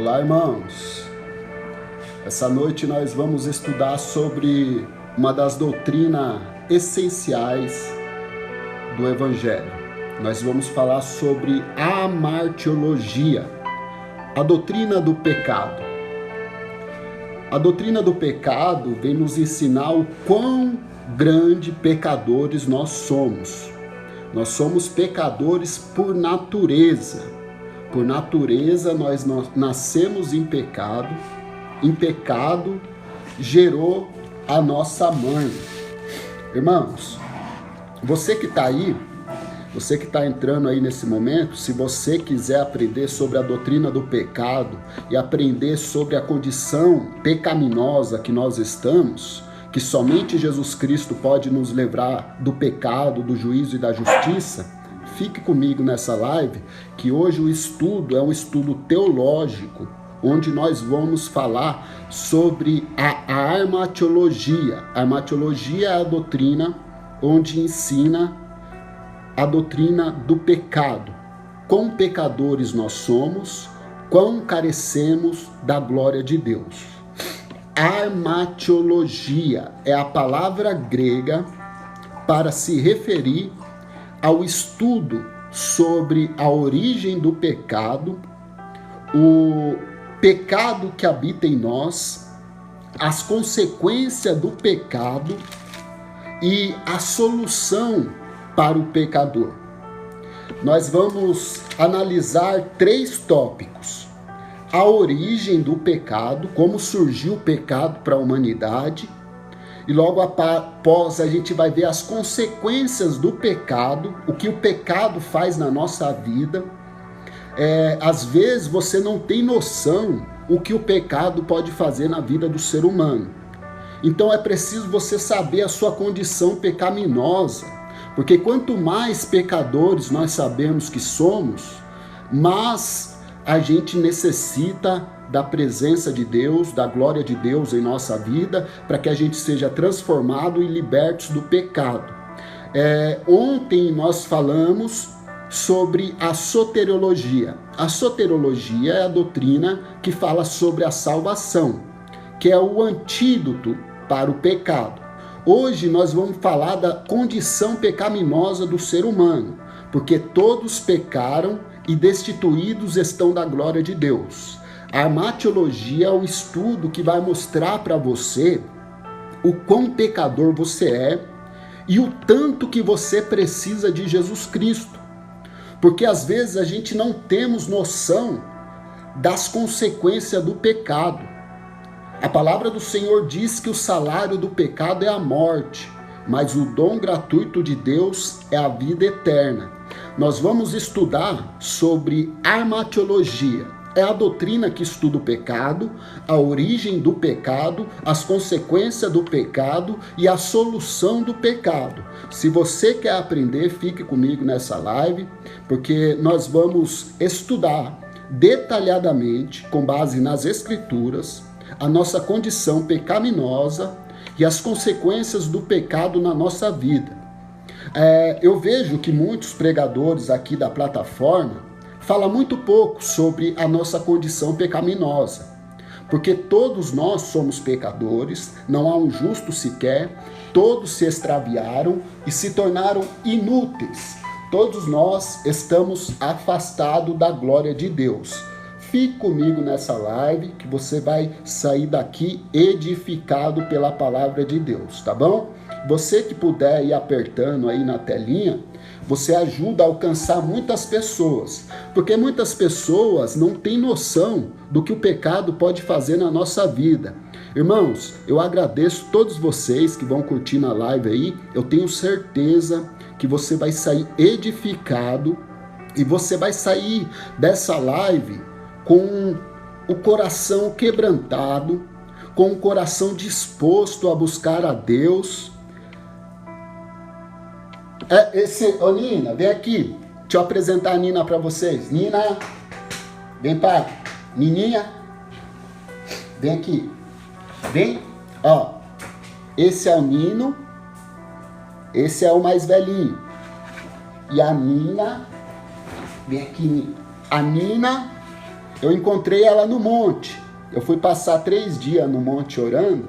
Olá, irmãos. Essa noite nós vamos estudar sobre uma das doutrinas essenciais do Evangelho. Nós vamos falar sobre a amartiologia, a doutrina do pecado. A doutrina do pecado vem nos ensinar o quão grande pecadores nós somos. Nós somos pecadores por natureza. Por natureza, nós nascemos em pecado gerou a nossa mãe. Irmãos, você que está aí, você que está entrando aí nesse momento, se você quiser aprender sobre a doutrina do pecado e aprender sobre a condição pecaminosa que nós estamos, que somente Jesus Cristo pode nos livrar do pecado, do juízo e da justiça, fique comigo nessa live, que hoje o estudo é um estudo teológico, onde nós vamos falar sobre a armatiologia. A armatiologia é a doutrina onde ensina a doutrina do pecado. Quão pecadores nós somos, quão carecemos da glória de Deus. Armatiologia é a palavra grega para se referir ao estudo sobre a origem do pecado, o pecado que habita em nós, as consequências do pecado e a solução para o pecador. Nós vamos analisar 3 tópicos: a origem do pecado, como surgiu o pecado para a humanidade, e logo após a gente vai ver as consequências do pecado, o que o pecado faz na nossa vida. Às vezes você não tem noção o que o pecado pode fazer na vida do ser humano. Então é preciso você saber a sua condição pecaminosa, porque quanto mais pecadores nós sabemos que somos, mais a gente necessita da presença de Deus, da glória de Deus em nossa vida, para que a gente seja transformado e libertos do pecado. Ontem nós falamos sobre a soteriologia. A soteriologia é a doutrina que fala sobre a salvação, que é o antídoto para o pecado. Hoje nós vamos falar da condição pecaminosa do ser humano, porque todos pecaram e destituídos estão da glória de Deus. A armatiologia é o estudo que vai mostrar para você o quão pecador você é e o tanto que você precisa de Jesus Cristo. Porque às vezes a gente não temos noção das consequências do pecado. A palavra do Senhor diz que o salário do pecado é a morte, mas o dom gratuito de Deus é a vida eterna. Nós vamos estudar sobre armatiologia. É a doutrina que estuda o pecado, a origem do pecado, as consequências do pecado e a solução do pecado. Se você quer aprender, fique comigo nessa live, porque nós vamos estudar detalhadamente, com base nas Escrituras, a nossa condição pecaminosa e as consequências do pecado na nossa vida. Eu vejo que muitos pregadores aqui da plataforma falam muito pouco sobre a nossa condição pecaminosa, porque todos nós somos pecadores, não há um justo sequer, todos se extraviaram e se tornaram inúteis. Todos nós estamos afastados da glória de Deus. Fique comigo nessa live que você vai sair daqui edificado pela palavra de Deus, tá bom? Você que puder ir apertando aí na telinha, você ajuda a alcançar muitas pessoas, porque muitas pessoas não têm noção do que o pecado pode fazer na nossa vida. Irmãos, eu agradeço todos vocês que vão curtir na live aí, eu tenho certeza que você vai sair edificado e você vai sair dessa live com o coração quebrantado, com o coração disposto a buscar a Deus. Nina, vem aqui. Deixa eu apresentar a Nina para vocês. Nina, vem para Nininha, vem aqui. Vem, ó. Esse é o Nino. Esse é o mais velhinho. E a Nina, vem aqui, a Nina eu encontrei ela no monte. Eu fui passar 3 dias no monte orando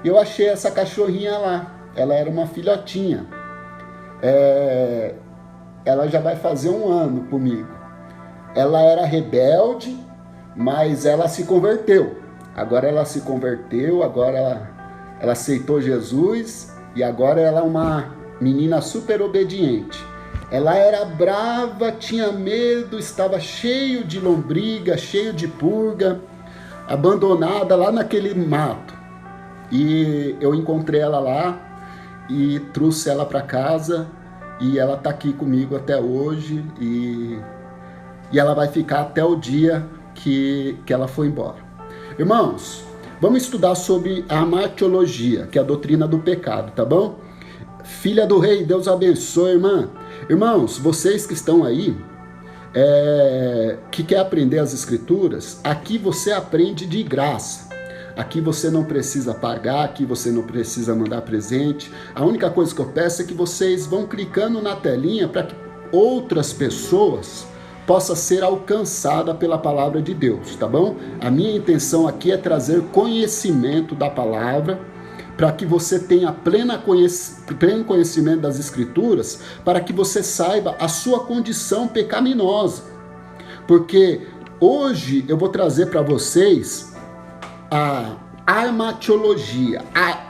e eu achei essa cachorrinha lá. Ela era uma filhotinha. Ela já vai fazer 1 ano comigo. Ela era rebelde, mas ela se converteu. Agora ela se converteu, agora ela aceitou Jesus e agora ela é uma menina super obediente. Ela era brava, tinha medo, estava cheio de lombriga, cheio de purga, abandonada lá naquele mato. E eu encontrei ela lá e trouxe ela para casa e ela está aqui comigo até hoje e ela vai ficar até o dia que ela foi embora. Irmãos, vamos estudar sobre a amatiologia, que é a doutrina do pecado, tá bom? Filha do rei, Deus abençoe, irmã. Irmãos, vocês que estão aí, que quer aprender as escrituras, aqui você aprende de graça. Aqui você não precisa pagar, aqui você não precisa mandar presente. A única coisa que eu peço é que vocês vão clicando na telinha para que outras pessoas possam ser alcançadas pela palavra de Deus, tá bom? A minha intenção aqui é trazer conhecimento da palavra, para que você tenha pleno conhecimento das Escrituras, para que você saiba a sua condição pecaminosa. Porque hoje eu vou trazer para vocês a armatiologia.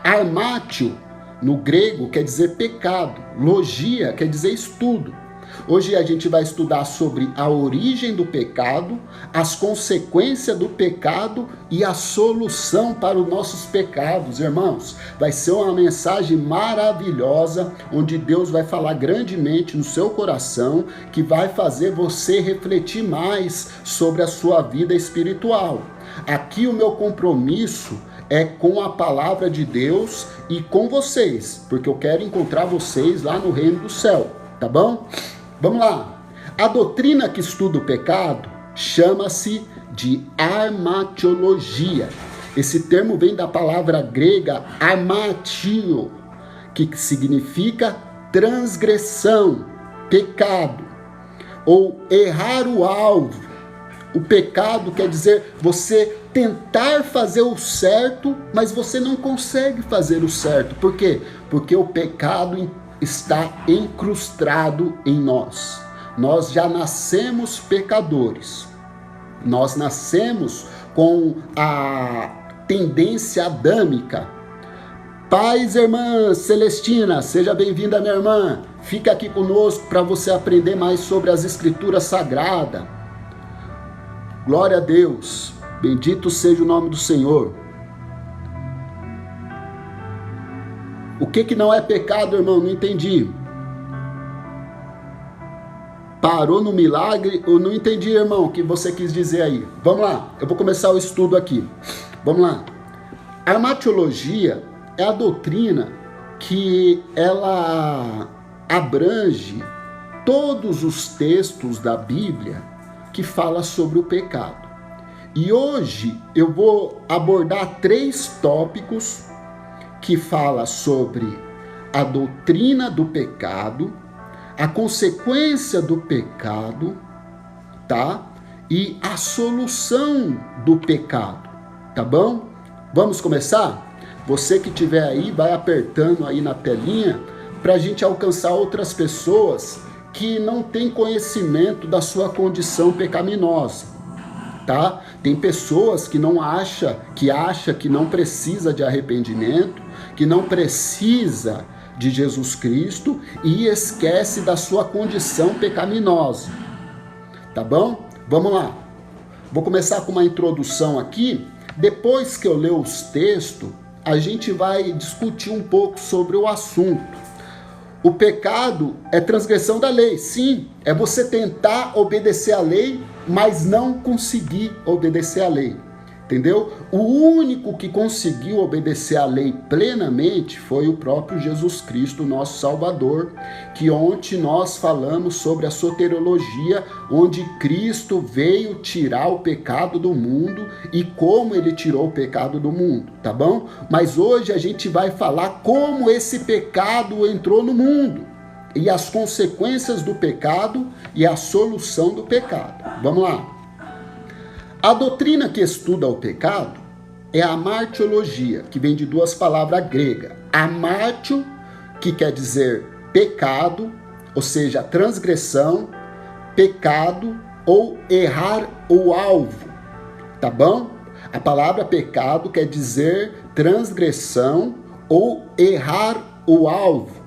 Armatio, no grego, quer dizer pecado. Logia quer dizer estudo. Hoje a gente vai estudar sobre a origem do pecado, as consequências do pecado e a solução para os nossos pecados, irmãos. Vai ser uma mensagem maravilhosa, onde Deus vai falar grandemente no seu coração, que vai fazer você refletir mais sobre a sua vida espiritual. Aqui o meu compromisso é com a palavra de Deus e com vocês, porque eu quero encontrar vocês lá no reino do céu, tá bom? Vamos lá. A doutrina que estuda o pecado chama-se de armatiologia. Esse termo vem da palavra grega armatio, que significa transgressão, pecado, ou errar o alvo. O pecado quer dizer você tentar fazer o certo, mas você não consegue fazer o certo. Por quê? Porque o pecado está incrustado em nós. Nós já nascemos pecadores. Nós nascemos com a tendência adâmica. Paz, irmã Celestina, seja bem-vinda, minha irmã. Fica aqui conosco para você aprender mais sobre as Escrituras Sagradas. Glória a Deus. Bendito seja o nome do Senhor. O que não é pecado, irmão? Não entendi. Parou no milagre? Eu não entendi, irmão, o que você quis dizer aí. Vamos lá, eu vou começar o estudo aqui. Vamos lá. A armatiologia é a doutrina que ela abrange todos os textos da Bíblia que fala sobre o pecado. E hoje eu vou abordar 3 tópicos que fala sobre a doutrina do pecado, a consequência do pecado, tá? E a solução do pecado, tá bom? Vamos começar? Você que estiver aí, vai apertando aí na telinha para a gente alcançar outras pessoas que não têm conhecimento da sua condição pecaminosa, tá? Tem pessoas que acha que não precisa de arrependimento, que não precisa de Jesus Cristo e esquece da sua condição pecaminosa. Tá bom? Vamos lá. Vou começar com uma introdução aqui. Depois que eu ler os textos, a gente vai discutir um pouco sobre o assunto. O pecado é transgressão da lei. Sim, é você tentar obedecer a lei, mas não conseguir obedecer a lei. Entendeu? O único que conseguiu obedecer a lei plenamente foi o próprio Jesus Cristo, nosso Salvador, que ontem nós falamos sobre a soteriologia, onde Cristo veio tirar o pecado do mundo e como ele tirou o pecado do mundo, tá bom? Mas hoje a gente vai falar como esse pecado entrou no mundo e as consequências do pecado e a solução do pecado. Vamos lá. A doutrina que estuda o pecado é a amartiologia, que vem de duas palavras gregas. Amartio, que quer dizer pecado, ou seja, transgressão, pecado ou errar o alvo, tá bom? A palavra pecado quer dizer transgressão ou errar o alvo,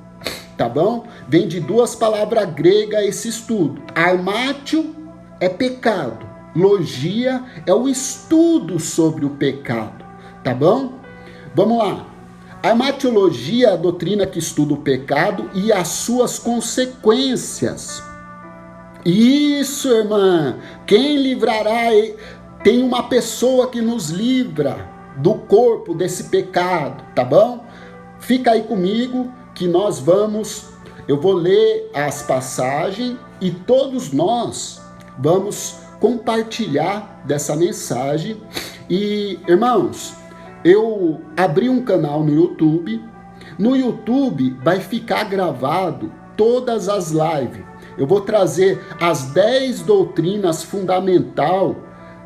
tá bom? Vem de duas palavras gregas esse estudo. Armatio é pecado, logia é o estudo sobre o pecado, tá bom? Vamos lá. A armatiologia é a doutrina que estuda o pecado e as suas consequências. Isso, irmã. Quem livrará? Tem uma pessoa que nos livra do corpo desse pecado, tá bom? Fica aí comigo que eu vou ler as passagens e todos nós vamos compartilhar dessa mensagem. E, irmãos, eu abri um canal no YouTube. No YouTube vai ficar gravado todas as lives. Eu vou trazer as 10 doutrinas fundamentais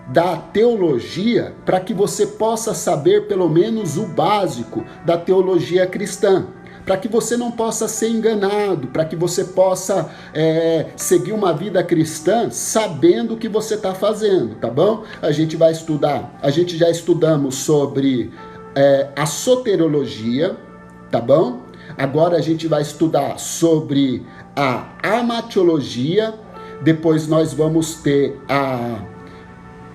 da teologia para que você possa saber pelo menos o básico da teologia cristã. Para que você não possa ser enganado, para que você possa seguir uma vida cristã sabendo o que você está fazendo, tá bom? A gente vai estudar, a gente já estudamos sobre a soteriologia, tá bom? Agora a gente vai estudar sobre a armatiologia, depois nós vamos ter a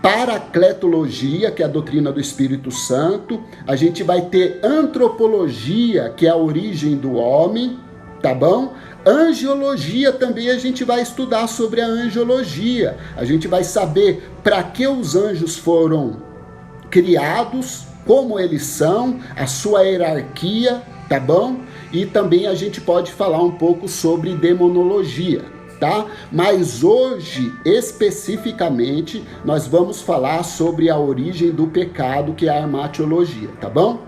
paracletologia, que é a doutrina do Espírito Santo. A gente vai ter antropologia, que é a origem do homem, tá bom? Angiologia também a gente vai estudar sobre a angiologia. A gente vai saber para que os anjos foram criados, como eles são, a sua hierarquia, tá bom? E também a gente pode falar um pouco sobre demonologia, tá? Mas hoje, especificamente, nós vamos falar sobre a origem do pecado, que é a armatiologia, tá bom?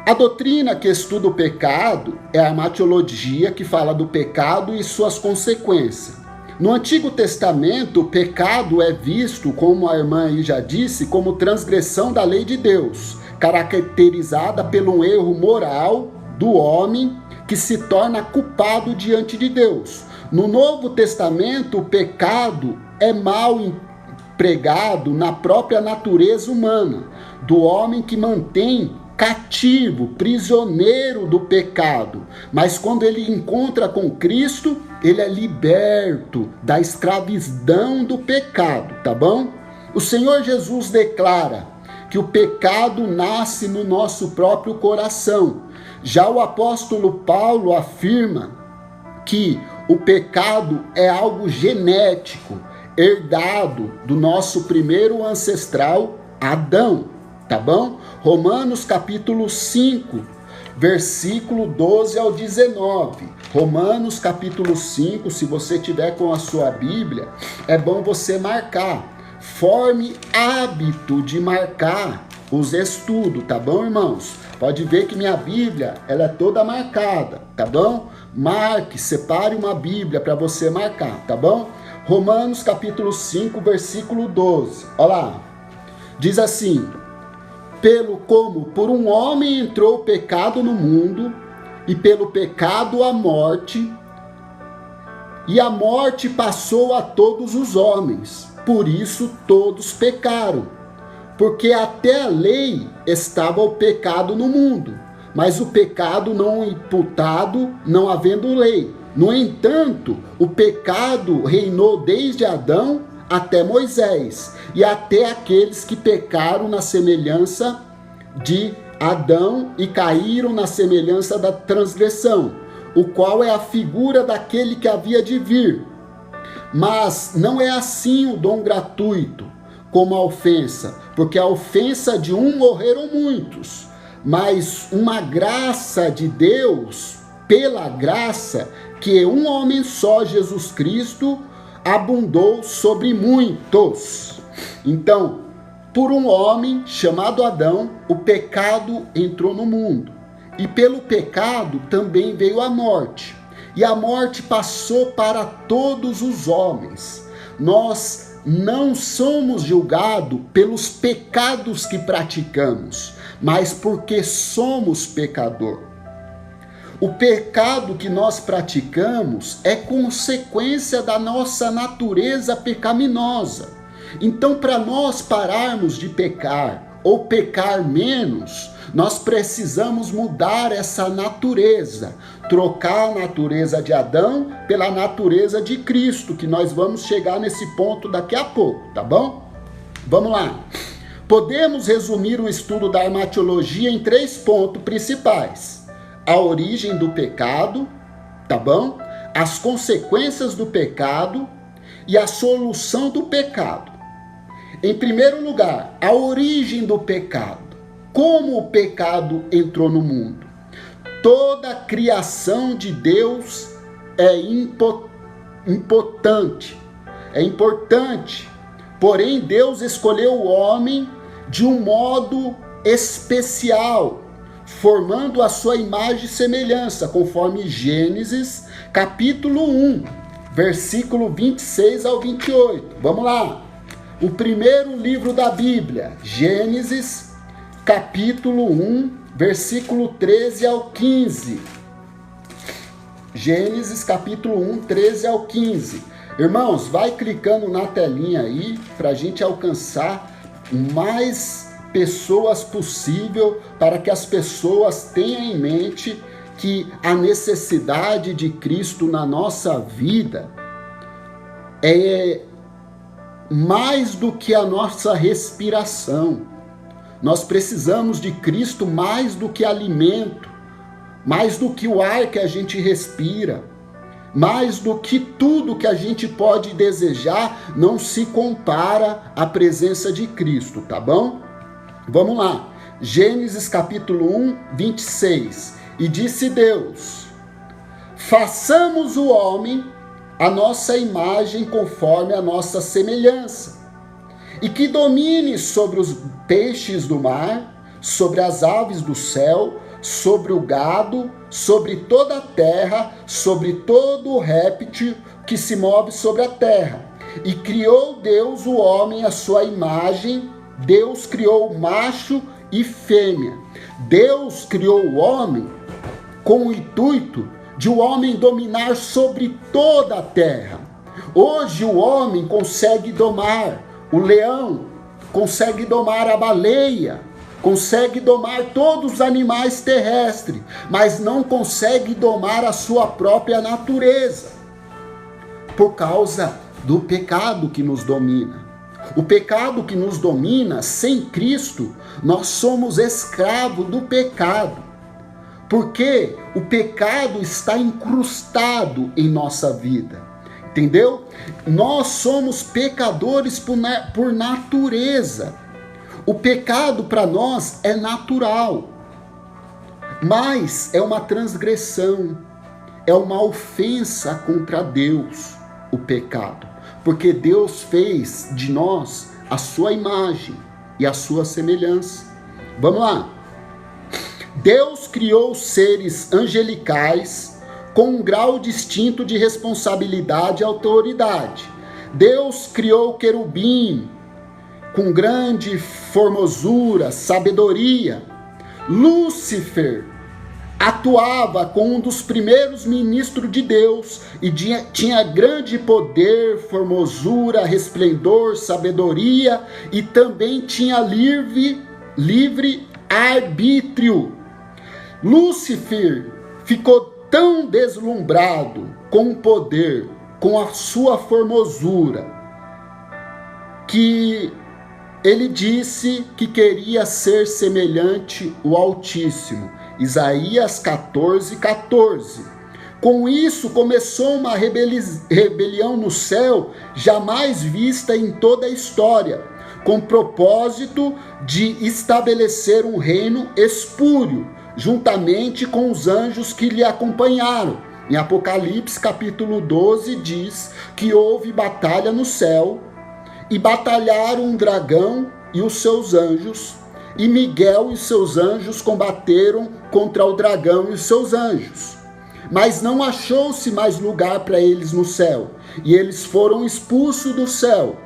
A doutrina que estuda o pecado é a armatiologia, que fala do pecado e suas consequências. No Antigo Testamento, o pecado é visto, como a irmã aí já disse, como transgressão da lei de Deus, caracterizada pelo erro moral do homem que se torna culpado diante de Deus. No Novo Testamento, o pecado é mal empregado na própria natureza humana, do homem que mantém cativo, prisioneiro do pecado. Mas quando ele encontra com Cristo, ele é liberto da escravidão do pecado, tá bom? O Senhor Jesus declara que o pecado nasce no nosso próprio coração. Já o apóstolo Paulo afirma que o pecado é algo genético, herdado do nosso primeiro ancestral, Adão, tá bom? Romanos capítulo 5, versículo 12 ao 19. Romanos capítulo 5, se você tiver com a sua Bíblia, é bom você marcar. Forme hábito de marcar os estudos, tá bom, irmãos? Pode ver que minha Bíblia, ela é toda marcada, tá bom? Marque, separe uma Bíblia para você marcar, tá bom? Romanos capítulo 5, versículo 12. Olha lá. Diz assim: como por um homem entrou o pecado no mundo, e pelo pecado a morte, e a morte passou a todos os homens. Por isso todos pecaram, porque até a lei estava o pecado no mundo, mas o pecado não imputado, não havendo lei. No entanto, o pecado reinou desde Adão até Moisés, e até aqueles que pecaram na semelhança de Adão e caíram na semelhança da transgressão, o qual é a figura daquele que havia de vir. Mas não é assim o dom gratuito, como a ofensa, porque a ofensa de um morreram muitos, mas uma graça de Deus, pela graça, que um homem só, Jesus Cristo, abundou sobre muitos. Então, por um homem chamado Adão, o pecado entrou no mundo, e pelo pecado também veio a morte, e a morte passou para todos os homens. Nós não somos julgados pelos pecados que praticamos, mas porque somos pecador. O pecado que nós praticamos é consequência da nossa natureza pecaminosa. Então, para nós pararmos de pecar ou pecar menos, nós precisamos mudar essa natureza, trocar a natureza de Adão pela natureza de Cristo, que nós vamos chegar nesse ponto daqui a pouco, tá bom? Vamos lá. Podemos resumir o estudo da armatiologia em 3 pontos principais: a origem do pecado, tá bom? As consequências do pecado e a solução do pecado. Em primeiro lugar, a origem do pecado. Como o pecado entrou no mundo? Toda a criação de Deus é importante, porém Deus escolheu o homem de um modo especial, formando a sua imagem e semelhança, conforme Gênesis, capítulo 1, versículo 26 ao 28. Vamos lá. O primeiro livro da Bíblia, Gênesis, capítulo 1, versículo 13 ao 15. Gênesis, capítulo 1, 13 ao 15. Irmãos, vai clicando na telinha aí para a gente alcançar mais pessoas possível, para que as pessoas tenham em mente que a necessidade de Cristo na nossa vida é mais do que a nossa respiração. Nós precisamos de Cristo mais do que alimento, mais do que o ar que a gente respira, mais do que tudo que a gente pode desejar, não se compara à presença de Cristo, tá bom? Vamos lá. Gênesis capítulo 1, 26. E disse Deus: façamos o homem a nossa imagem conforme a nossa semelhança, e que domine sobre os peixes do mar, sobre as aves do céu, sobre o gado, sobre toda a terra, sobre todo o réptil que se move sobre a terra. E criou Deus o homem à sua imagem, Deus criou macho e fêmea. Deus criou o homem com o intuito de o homem dominar sobre toda a terra. Hoje o homem consegue domar o leão, consegue domar a baleia, consegue domar todos os animais terrestres, mas não consegue domar a sua própria natureza, por causa do pecado que nos domina. O pecado que nos domina, sem Cristo, nós somos escravos do pecado. Porque o pecado está incrustado em nossa vida, entendeu? Nós somos pecadores por natureza. O pecado para nós é natural, mas é uma transgressão, é uma ofensa contra Deus, o pecado. Porque Deus fez de nós a sua imagem e a sua semelhança. Vamos lá. Deus criou seres angelicais com um grau distinto de responsabilidade e autoridade. Deus criou o querubim com grande formosura, sabedoria. Lúcifer atuava como um dos primeiros ministros de Deus e tinha grande poder, formosura, resplendor, sabedoria e também tinha livre arbítrio. Lúcifer ficou tão deslumbrado com o poder, com a sua formosura, que ele disse que queria ser semelhante ao Altíssimo. Isaías 14:14. Com isso começou uma rebelião no céu, jamais vista em toda a história, com propósito de estabelecer um reino espúrio, juntamente com os anjos que lhe acompanharam. Em Apocalipse capítulo 12 diz que houve batalha no céu, e batalharam um dragão e os seus anjos, e Miguel e seus anjos combateram contra o dragão e os seus anjos. Mas não achou-se mais lugar para eles no céu, e eles foram expulsos do céu.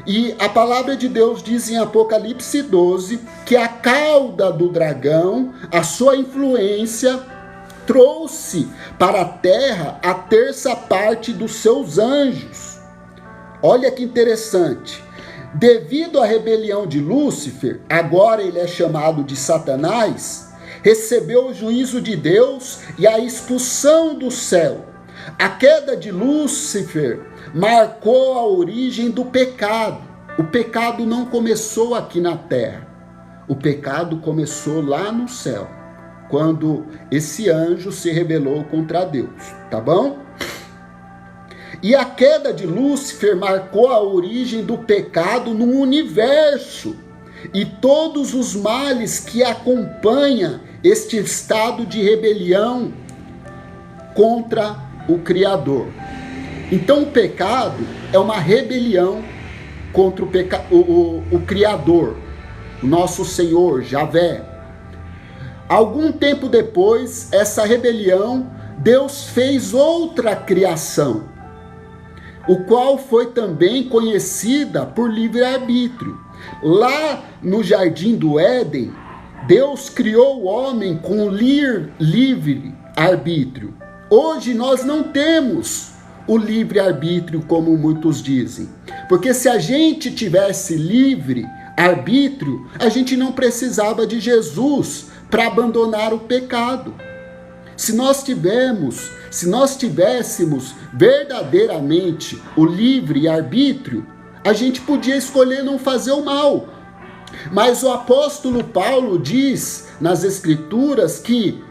E a palavra de Deus diz em Apocalipse 12 que a cauda do dragão, a sua influência, trouxe para a terra a terça parte dos seus anjos. Olha que interessante. Devido à rebelião de Lúcifer, agora ele é chamado de Satanás, recebeu o juízo de Deus e a expulsão do céu. A queda de Lúcifer marcou a origem do pecado. O pecado não começou aqui na terra. O pecado começou lá no céu, quando esse anjo se rebelou contra Deus, tá bom? E a queda de Lúcifer marcou a origem do pecado no universo e todos os males que acompanham este estado de rebelião contra o Criador. Então o pecado é uma rebelião contra o Criador, nosso Senhor, Javé. Algum tempo depois, essa rebelião, Deus fez outra criação, o qual foi também conhecida por livre-arbítrio. Lá no Jardim do Éden, Deus criou o homem com livre-arbítrio. Hoje nós não temos o livre-arbítrio, como muitos dizem. Porque se a gente tivesse livre-arbítrio, a gente não precisava de Jesus para abandonar o pecado. Se nós tivéssemos verdadeiramente o livre-arbítrio, a gente podia escolher não fazer o mal. Mas o apóstolo Paulo diz nas Escrituras que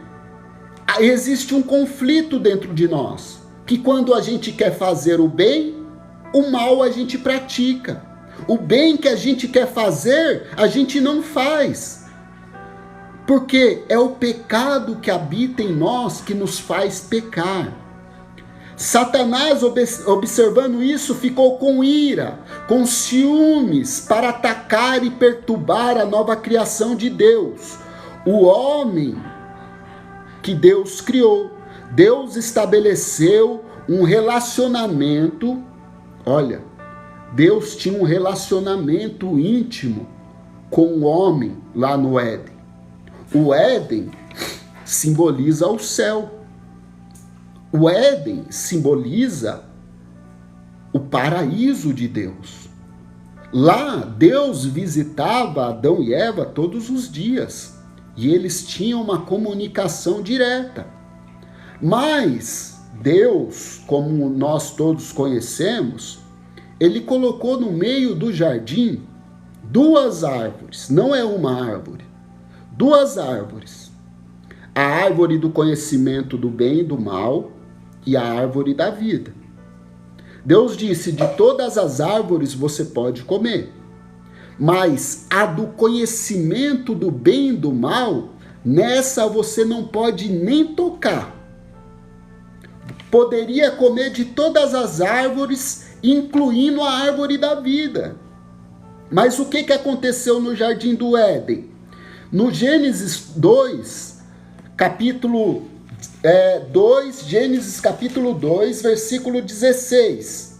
existe um conflito dentro de nós, que quando a gente quer fazer o bem, o mal a gente pratica. O bem que a gente quer fazer, a gente não faz. Porque é o pecado que habita em nós que nos faz pecar. Satanás, observando isso, ficou com ira, com ciúmes, para atacar e perturbar a nova criação de Deus, o homem que Deus criou. Deus estabeleceu um relacionamento, olha, Deus tinha um relacionamento íntimo com o homem lá no Éden. O Éden simboliza o céu. O Éden simboliza o paraíso de Deus. Lá, Deus visitava Adão e Eva todos os dias e eles tinham uma comunicação direta. Mas Deus, como nós todos conhecemos, ele colocou no meio do jardim duas árvores, não é uma árvore. Duas árvores, a árvore do conhecimento do bem e do mal e a árvore da vida. Deus disse, de todas as árvores você pode comer, mas a do conhecimento do bem e do mal, nessa você não pode nem tocar. Poderia comer de todas as árvores, incluindo a árvore da vida. Mas o que aconteceu no Jardim do Éden? No Gênesis 2, capítulo 2, versículo 16,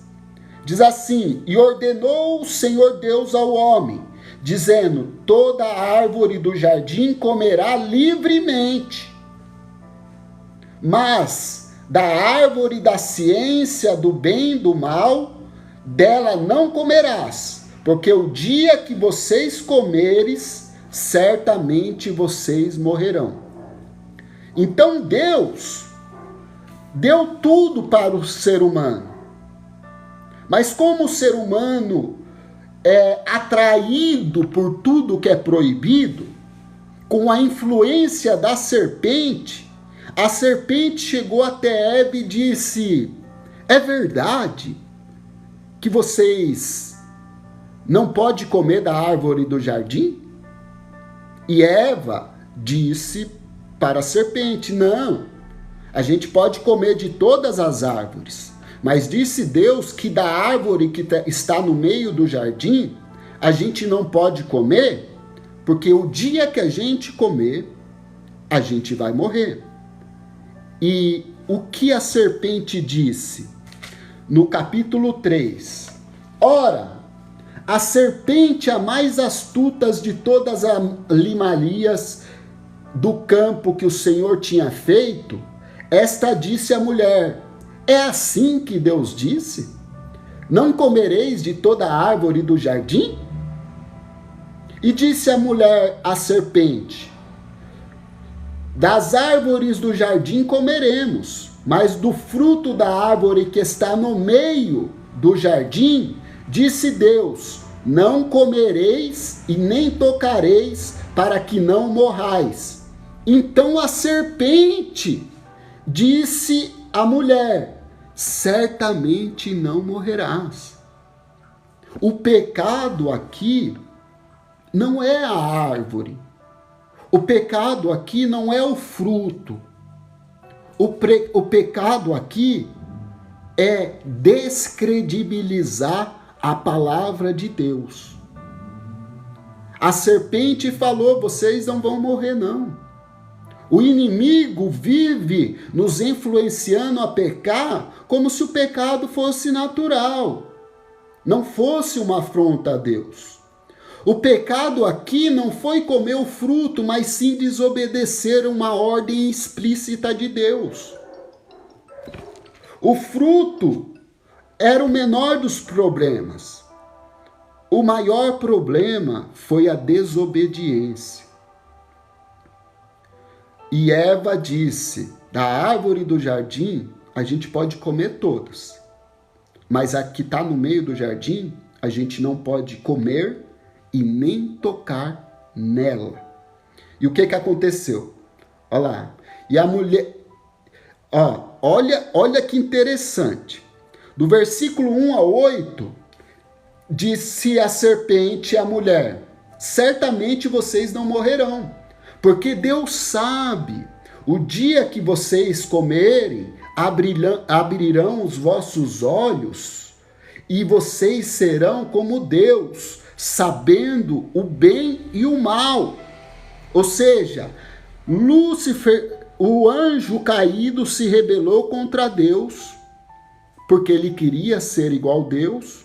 diz assim: E ordenou o Senhor Deus ao homem, dizendo, toda árvore do jardim comerá livremente, mas da árvore da ciência do bem e do mal, dela não comerás, porque o dia que vocês comeres, certamente vocês morrerão. Então Deus deu tudo para o ser humano. Mas como o ser humano é atraído por tudo que é proibido, com a influência da serpente, a serpente chegou até Eva e disse: é verdade que vocês não podem comer da árvore do jardim? E Eva disse para a serpente: não, a gente pode comer de todas as árvores, mas disse Deus que da árvore que está no meio do jardim, a gente não pode comer, porque o dia que a gente comer, a gente vai morrer. E o que a serpente disse? No capítulo 3, ora, A serpente, a mais astuta de todas as limalias do campo que o Senhor tinha feito, esta disse à mulher: é assim que Deus disse? Não comereis de toda árvore do jardim? E disse a mulher à serpente: das árvores do jardim comeremos, mas do fruto da árvore que está no meio do jardim, disse Deus: não comereis e nem tocareis, para que não morrais. Então a serpente disse à mulher: certamente não morrerás. O pecado aqui não é a árvore. O pecado aqui não é o fruto. O pecado aqui é descredibilizar a palavra de Deus. A serpente falou: vocês não vão morrer, não. O inimigo vive nos influenciando a pecar como se o pecado fosse natural, não fosse uma afronta a Deus. O pecado aqui não foi comer o fruto, mas sim desobedecer uma ordem explícita de Deus. O fruto era o menor dos problemas. O maior problema foi a desobediência. E Eva disse: da árvore do jardim a gente pode comer todas, mas a que está no meio do jardim a gente não pode comer e nem tocar nela. E o que aconteceu? Olha lá. E a mulher... Olha que interessante. Do versículo 1 ao 8, disse a serpente à mulher: certamente vocês não morrerão, porque Deus sabe, o dia que vocês comerem, abrirão os vossos olhos, e vocês serão como Deus, sabendo o bem e o mal. Ou seja, Lúcifer, o anjo caído, se rebelou contra Deus, porque ele queria ser igual a Deus,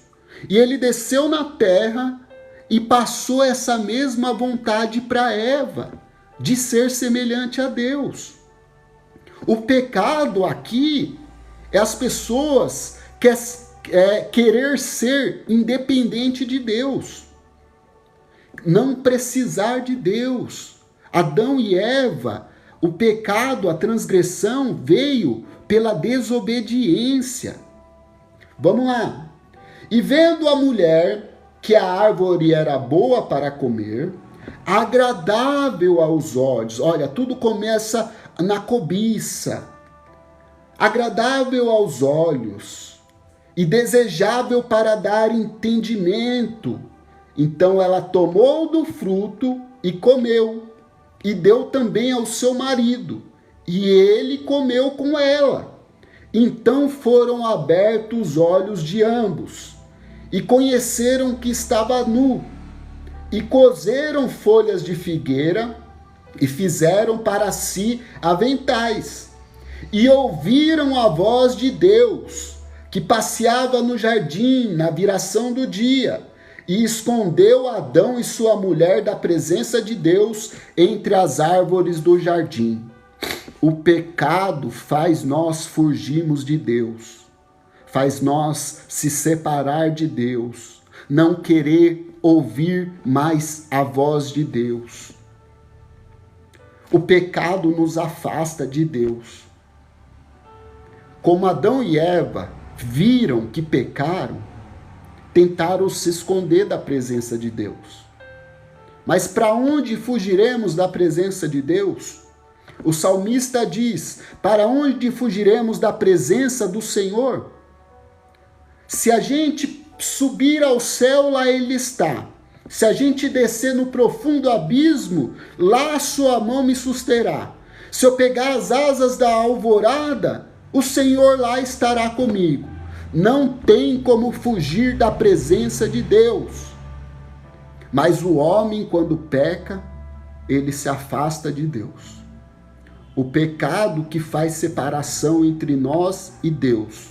e ele desceu na terra e passou essa mesma vontade para Eva, de ser semelhante a Deus. O pecado aqui é as pessoas querer ser independente de Deus, não precisar de Deus. Adão e Eva, o pecado, a transgressão veio pela desobediência. Vamos lá. E vendo a mulher que a árvore era boa para comer, agradável aos olhos. Olha, tudo começa na cobiça. Agradável aos olhos e desejável para dar entendimento. Então ela tomou do fruto e comeu, e deu também ao seu marido, e ele comeu com ela. Então foram abertos os olhos de ambos, e conheceram que estava nu, e coseram folhas de figueira, e fizeram para si aventais, e ouviram a voz de Deus, que passeava no jardim na viração do dia, e escondeu Adão e sua mulher da presença de Deus entre as árvores do jardim. O pecado faz nós fugirmos de Deus, faz nós se separar de Deus, não querer ouvir mais a voz de Deus. O pecado nos afasta de Deus. Como Adão e Eva viram que pecaram, tentaram se esconder da presença de Deus. Mas para onde fugiremos da presença de Deus? O salmista diz: para onde fugiremos da presença do Senhor? Se a gente subir ao céu, lá Ele está. Se a gente descer no profundo abismo, lá a sua mão me susterá. Se eu pegar as asas da alvorada, o Senhor lá estará comigo. Não tem como fugir da presença de Deus. Mas o homem, quando peca, ele se afasta de Deus. O pecado que faz separação entre nós e Deus.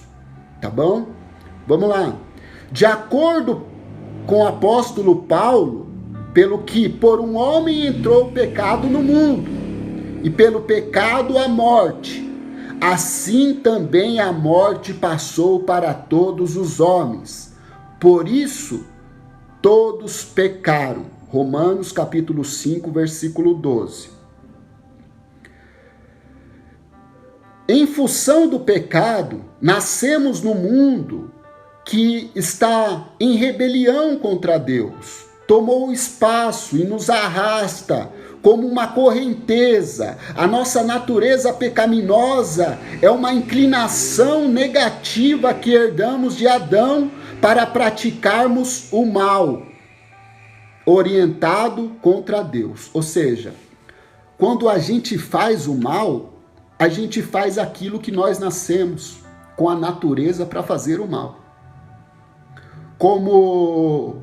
Tá bom? Vamos lá. De acordo com o apóstolo Paulo, pelo que por um homem entrou o pecado no mundo, e pelo pecado a morte, assim também a morte passou para todos os homens. Por isso, todos pecaram. Romanos capítulo 5, versículo 12. Em função do pecado, nascemos no mundo que está em rebelião contra Deus. Tomou o espaço e nos arrasta como uma correnteza. A nossa natureza pecaminosa é uma inclinação negativa que herdamos de Adão para praticarmos o mal, orientado contra Deus. Ou seja, quando a gente faz o mal, a gente faz aquilo que nós nascemos com a natureza para fazer o mal. Como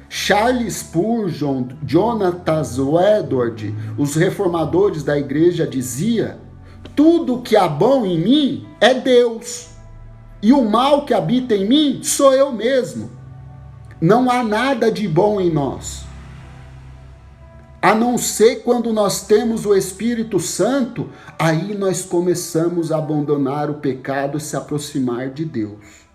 Charles Spurgeon, Jonathan Edwards, os reformadores da igreja dizia: tudo que há bom em mim é Deus, e o mal que habita em mim sou eu mesmo. Não há nada de bom em nós, a não ser quando nós temos o Espírito Santo, aí nós começamos a abandonar o pecado e se aproximar de Deus.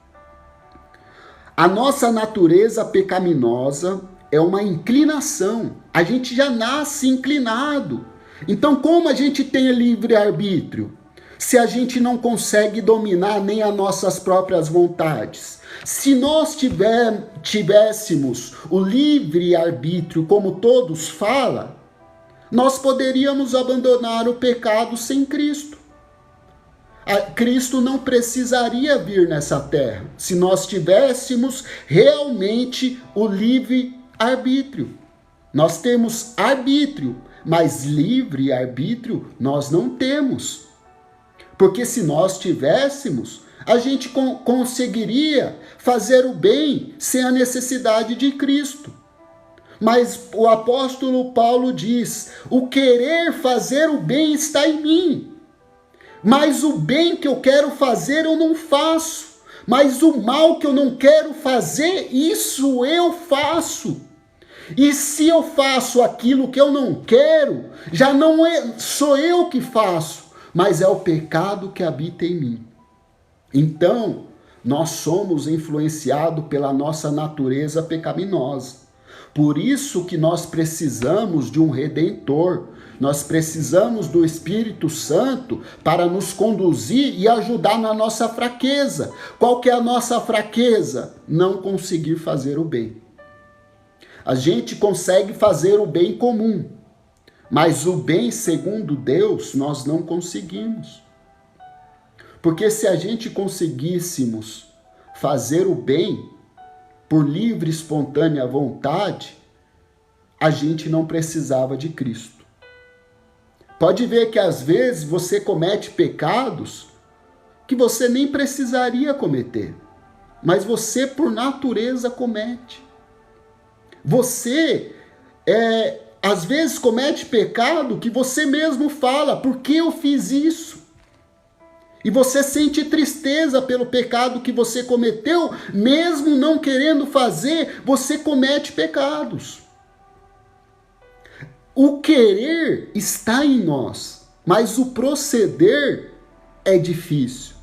A nossa natureza pecaminosa é uma inclinação. A gente já nasce inclinado. Então, como a gente tem livre-arbítrio? Se a gente não consegue dominar nem as nossas próprias vontades. Se nós tivéssemos o livre-arbítrio, como todos falam, nós poderíamos abandonar o pecado sem Cristo. Cristo não precisaria vir nessa terra se nós tivéssemos realmente o livre-arbítrio. Nós temos arbítrio, mas livre-arbítrio nós não temos. Porque se nós tivéssemos, a gente conseguiria fazer o bem sem a necessidade de Cristo. Mas o apóstolo Paulo diz: o querer fazer o bem está em mim. Mas o bem que eu quero fazer eu não faço. Mas o mal que eu não quero fazer, isso eu faço. E se eu faço aquilo que eu não quero, já não sou eu que faço, mas é o pecado que habita em mim. Então, nós somos influenciados pela nossa natureza pecaminosa. Por isso que nós precisamos de um Redentor. Nós precisamos do Espírito Santo para nos conduzir e ajudar na nossa fraqueza. Qual que é a nossa fraqueza? Não conseguir fazer o bem. A gente consegue fazer o bem comum, mas o bem segundo Deus nós não conseguimos. Porque se a gente conseguíssemos fazer o bem por livre e espontânea vontade, a gente não precisava de Cristo. Pode ver que às vezes você comete pecados que você nem precisaria cometer, mas você por natureza comete. Você às vezes comete pecado que você mesmo fala: por que eu fiz isso? E você sente tristeza pelo pecado que você cometeu, mesmo não querendo fazer, você comete pecados. O querer está em nós, mas o proceder é difícil.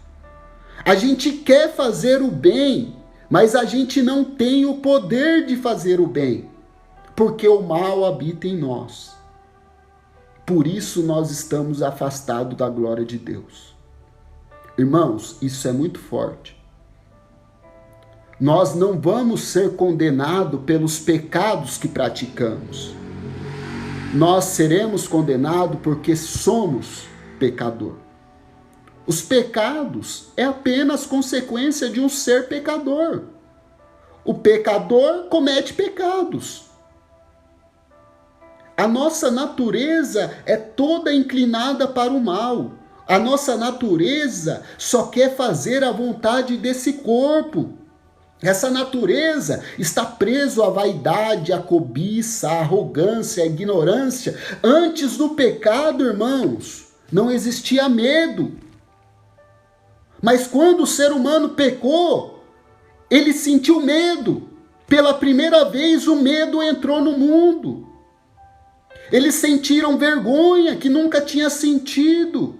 A gente quer fazer o bem, mas a gente não tem o poder de fazer o bem, porque o mal habita em nós. Por isso nós estamos afastados da glória de Deus. Irmãos, isso é muito forte. Nós não vamos ser condenados pelos pecados que praticamos. Nós seremos condenados porque somos pecador. Os pecados é apenas consequência de um ser pecador. O pecador comete pecados. A nossa natureza é toda inclinada para o mal. A nossa natureza só quer fazer a vontade desse corpo. Essa natureza está preso à vaidade, à cobiça, à arrogância, à ignorância. Antes do pecado, irmãos, não existia medo. Mas quando o ser humano pecou, ele sentiu medo. Pela primeira vez o medo entrou no mundo. Eles sentiram vergonha que nunca tinha sentido.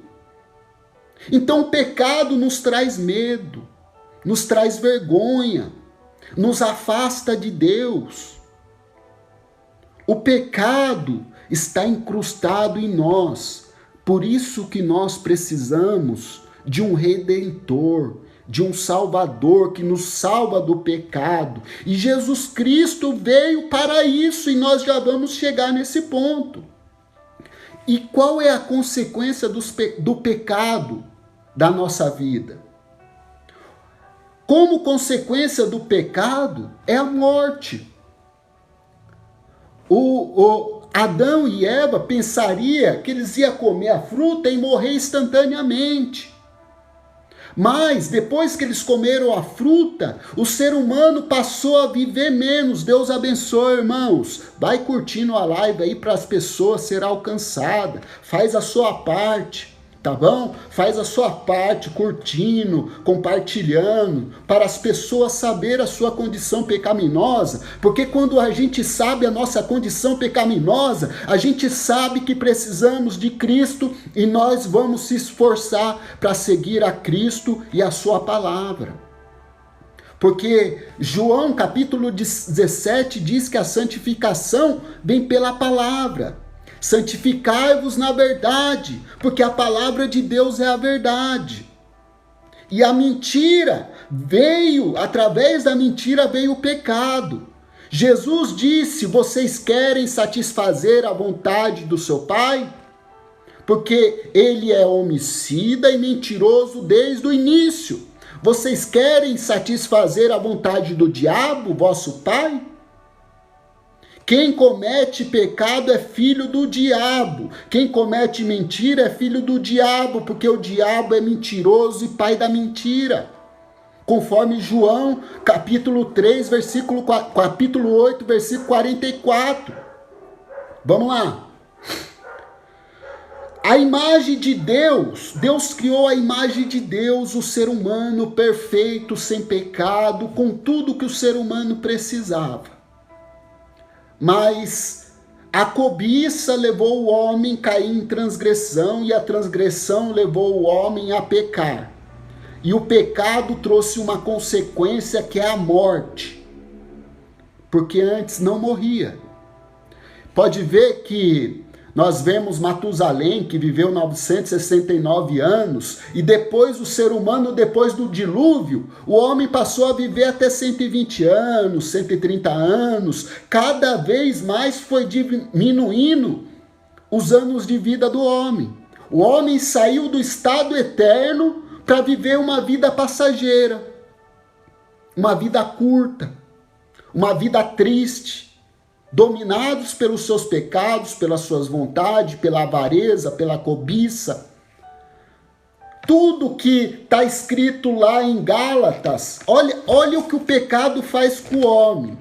Então o pecado nos traz medo, nos traz vergonha, nos afasta de Deus. O pecado está incrustado em nós. Por isso que nós precisamos de um Redentor, de um Salvador que nos salva do pecado. E Jesus Cristo veio para isso, e nós já vamos chegar nesse ponto. E qual é a consequência do pecado da nossa vida? Como consequência do pecado é a morte. Adão e Eva pensaria que eles iam comer a fruta e morrer instantaneamente. Mas depois que eles comeram a fruta, o ser humano passou a viver menos. Deus abençoe, irmãos. Vai curtindo a live aí para as pessoas serem alcançadas. Faz a sua parte, tá bom? Faz a sua parte, curtindo, compartilhando, para as pessoas saberem a sua condição pecaminosa. Porque quando a gente sabe a nossa condição pecaminosa, a gente sabe que precisamos de Cristo e nós vamos se esforçar para seguir a Cristo e a sua palavra. Porque João capítulo 17 diz que a santificação vem pela palavra. Santificai-vos na verdade, porque a palavra de Deus é a verdade. E a mentira veio, através da mentira veio o pecado. Jesus disse: vocês querem satisfazer a vontade do seu Pai? Porque ele é homicida e mentiroso desde o início. Vocês querem satisfazer a vontade do diabo, vosso pai? Quem comete pecado é filho do diabo. Quem comete mentira é filho do diabo, porque o diabo é mentiroso e pai da mentira. Conforme João, capítulo 3, capítulo 8, versículo 44. Vamos lá. A imagem de Deus, Deus criou a imagem de Deus, o ser humano perfeito, sem pecado, com tudo que o ser humano precisava. Mas a cobiça levou o homem a cair em transgressão, e a transgressão levou o homem a pecar. E o pecado trouxe uma consequência que é a morte, porque antes não morria. Pode ver que nós vemos Matusalém, que viveu 969 anos, e depois o ser humano, depois do dilúvio, o homem passou a viver até 120 anos, 130 anos, cada vez mais foi diminuindo os anos de vida do homem. O homem saiu do estado eterno para viver uma vida passageira, uma vida curta, uma vida triste, dominados pelos seus pecados, pelas suas vontades, pela avareza, pela cobiça. Tudo que está escrito lá em Gálatas, olha o que o pecado faz com o homem.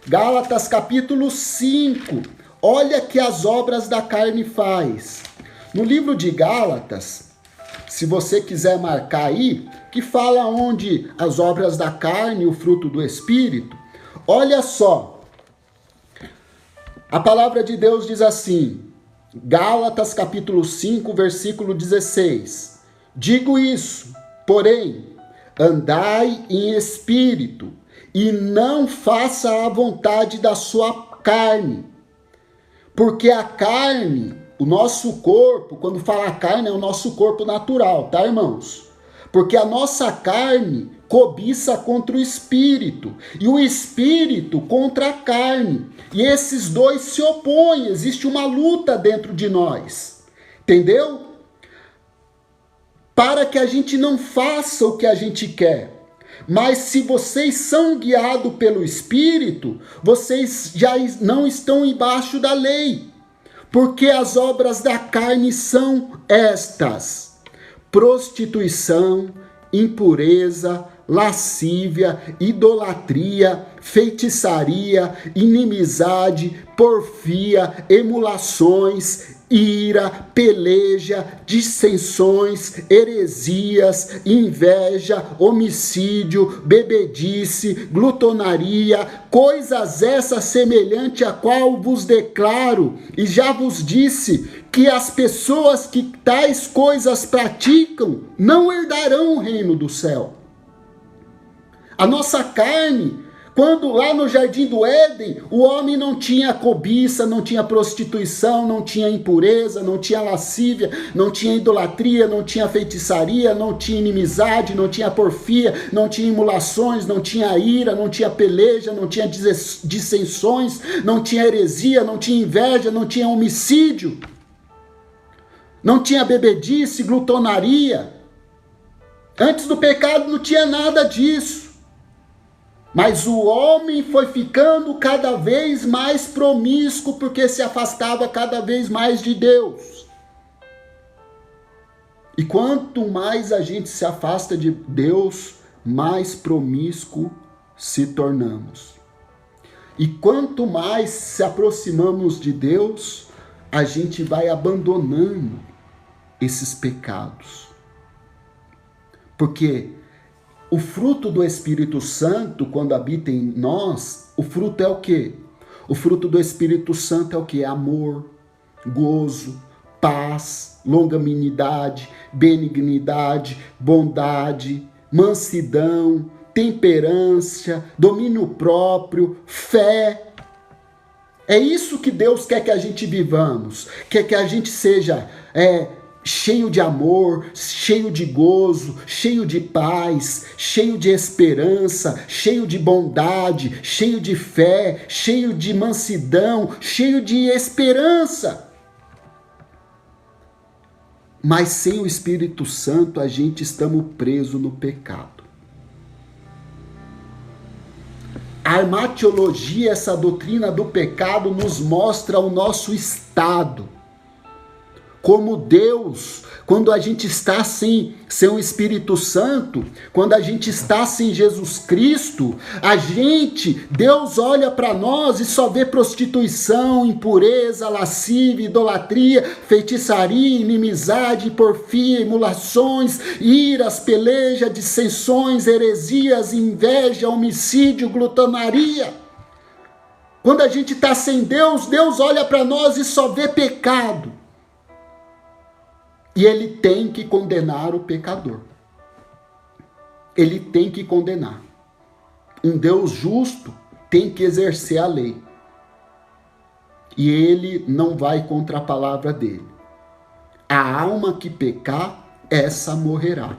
Gálatas capítulo 5, olha que as obras da carne faz. No livro de Gálatas, se você quiser marcar aí, que fala onde as obras da carne e o fruto do Espírito, olha só. A palavra de Deus diz assim, Gálatas capítulo 5, versículo 16. Digo isso, porém, andai em espírito, e não faça a vontade da sua carne. Porque a carne, o nosso corpo, quando fala carne, é o nosso corpo natural, tá, irmãos? Porque a nossa carne cobiça contra o espírito, e o espírito contra a carne. E esses dois se opõem, existe uma luta dentro de nós. Entendeu? Para que a gente não faça o que a gente quer. Mas se vocês são guiados pelo Espírito, vocês já não estão embaixo da lei. Porque as obras da carne são estas: prostituição, impureza, lascívia, idolatria, feitiçaria, inimizade, porfia, emulações, ira, peleja, dissensões, heresias, inveja, homicídio, bebedice, glutonaria, coisas essas semelhante a qual vos declaro, e já vos disse, que as pessoas que tais coisas praticam não herdarão o reino do céu. A nossa carne, quando lá no jardim do Éden, o homem não tinha cobiça, não tinha prostituição, não tinha impureza, não tinha lascívia, não tinha idolatria, não tinha feitiçaria, não tinha inimizade, não tinha porfia, não tinha emulações, não tinha ira, não tinha peleja, não tinha dissensões, não tinha heresia, não tinha inveja, não tinha homicídio, não tinha bebedice, glutonaria. Antes do pecado não tinha nada disso. Mas o homem foi ficando cada vez mais promíscuo porque se afastava cada vez mais de Deus. E quanto mais a gente se afasta de Deus, mais promíscuo se tornamos. E quanto mais se aproximamos de Deus, a gente vai abandonando esses pecados. Porque o fruto do Espírito Santo, quando habita em nós, o fruto é o quê? O fruto do Espírito Santo é o quê? Amor, gozo, paz, longanimidade, benignidade, bondade, mansidão, temperança, domínio próprio, fé. É isso que Deus quer que a gente vivamos, quer que a gente seja cheio de amor, cheio de gozo, cheio de paz, cheio de esperança, cheio de bondade, cheio de fé, cheio de mansidão, cheio de esperança. Mas sem o Espírito Santo a gente estamos presos no pecado. A armatiologia, essa doutrina do pecado, nos mostra o nosso estado. Como Deus, quando a gente está sem o Espírito Santo, quando a gente está sem Jesus Cristo, Deus olha para nós e só vê prostituição, impureza, lascívia, idolatria, feitiçaria, inimizade, porfia, emulações, iras, peleja, dissensões, heresias, inveja, homicídio, glutonaria. Quando a gente está sem Deus, Deus olha para nós e só vê pecado. E ele tem que condenar o pecador. Ele tem que condenar. Um Deus justo tem que exercer a lei. E ele não vai contra a palavra dele. A alma que pecar, essa morrerá.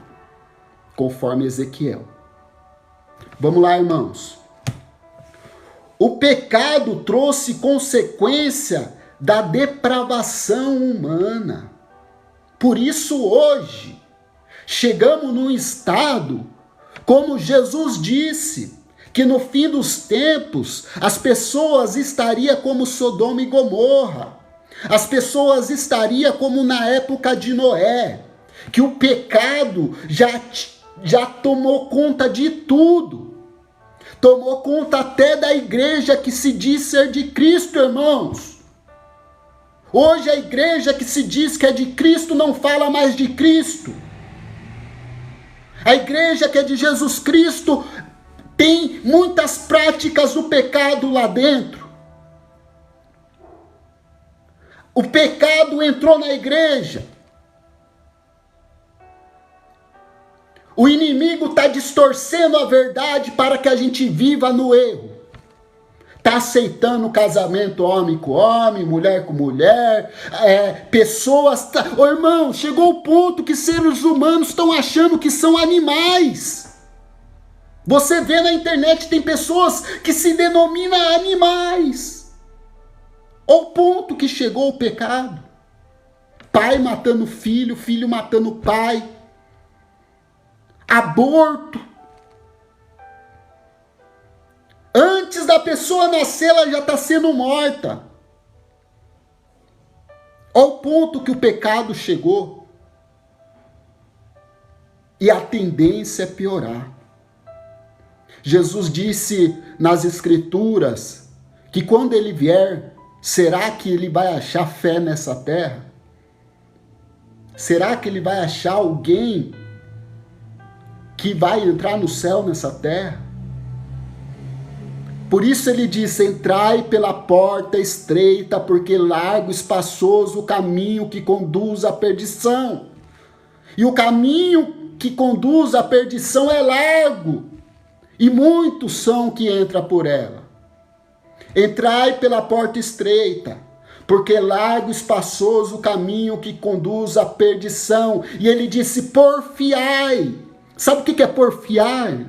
Conforme Ezequiel. Vamos lá, irmãos. O pecado trouxe consequência da depravação humana. Por isso hoje, chegamos num estado, como Jesus disse, que no fim dos tempos, as pessoas estariam como Sodoma e Gomorra. As pessoas estariam como na época de Noé, que o pecado já tomou conta de tudo. Tomou conta até da igreja que se diz ser de Cristo, irmãos. Hoje a igreja que se diz que é de Cristo não fala mais de Cristo. A igreja que é de Jesus Cristo tem muitas práticas do pecado lá dentro. O pecado entrou na igreja. O inimigo está distorcendo a verdade para que a gente viva no erro. Está aceitando casamento homem com homem, mulher com mulher, pessoas... Ô, irmão, chegou o ponto que seres humanos estão achando que são animais. Você vê na internet, tem pessoas que se denominam animais. Ao ponto que chegou o pecado. Pai matando filho, filho matando pai. Aborto. Antes da pessoa nascer, ela já está sendo morta. Ao ponto que o pecado chegou. E a tendência é piorar. Jesus disse nas Escrituras que quando ele vier, será que ele vai achar fé nessa terra? Será que ele vai achar alguém que vai entrar no céu nessa terra? Por isso ele diz: entrai pela porta estreita, porque largo e espaçoso o caminho que conduz à perdição. E o caminho que conduz à perdição é largo, e muitos são que entram por ela. Entrai pela porta estreita, porque largo e espaçoso o caminho que conduz à perdição. E ele disse: porfiai. Sabe o que é porfiar?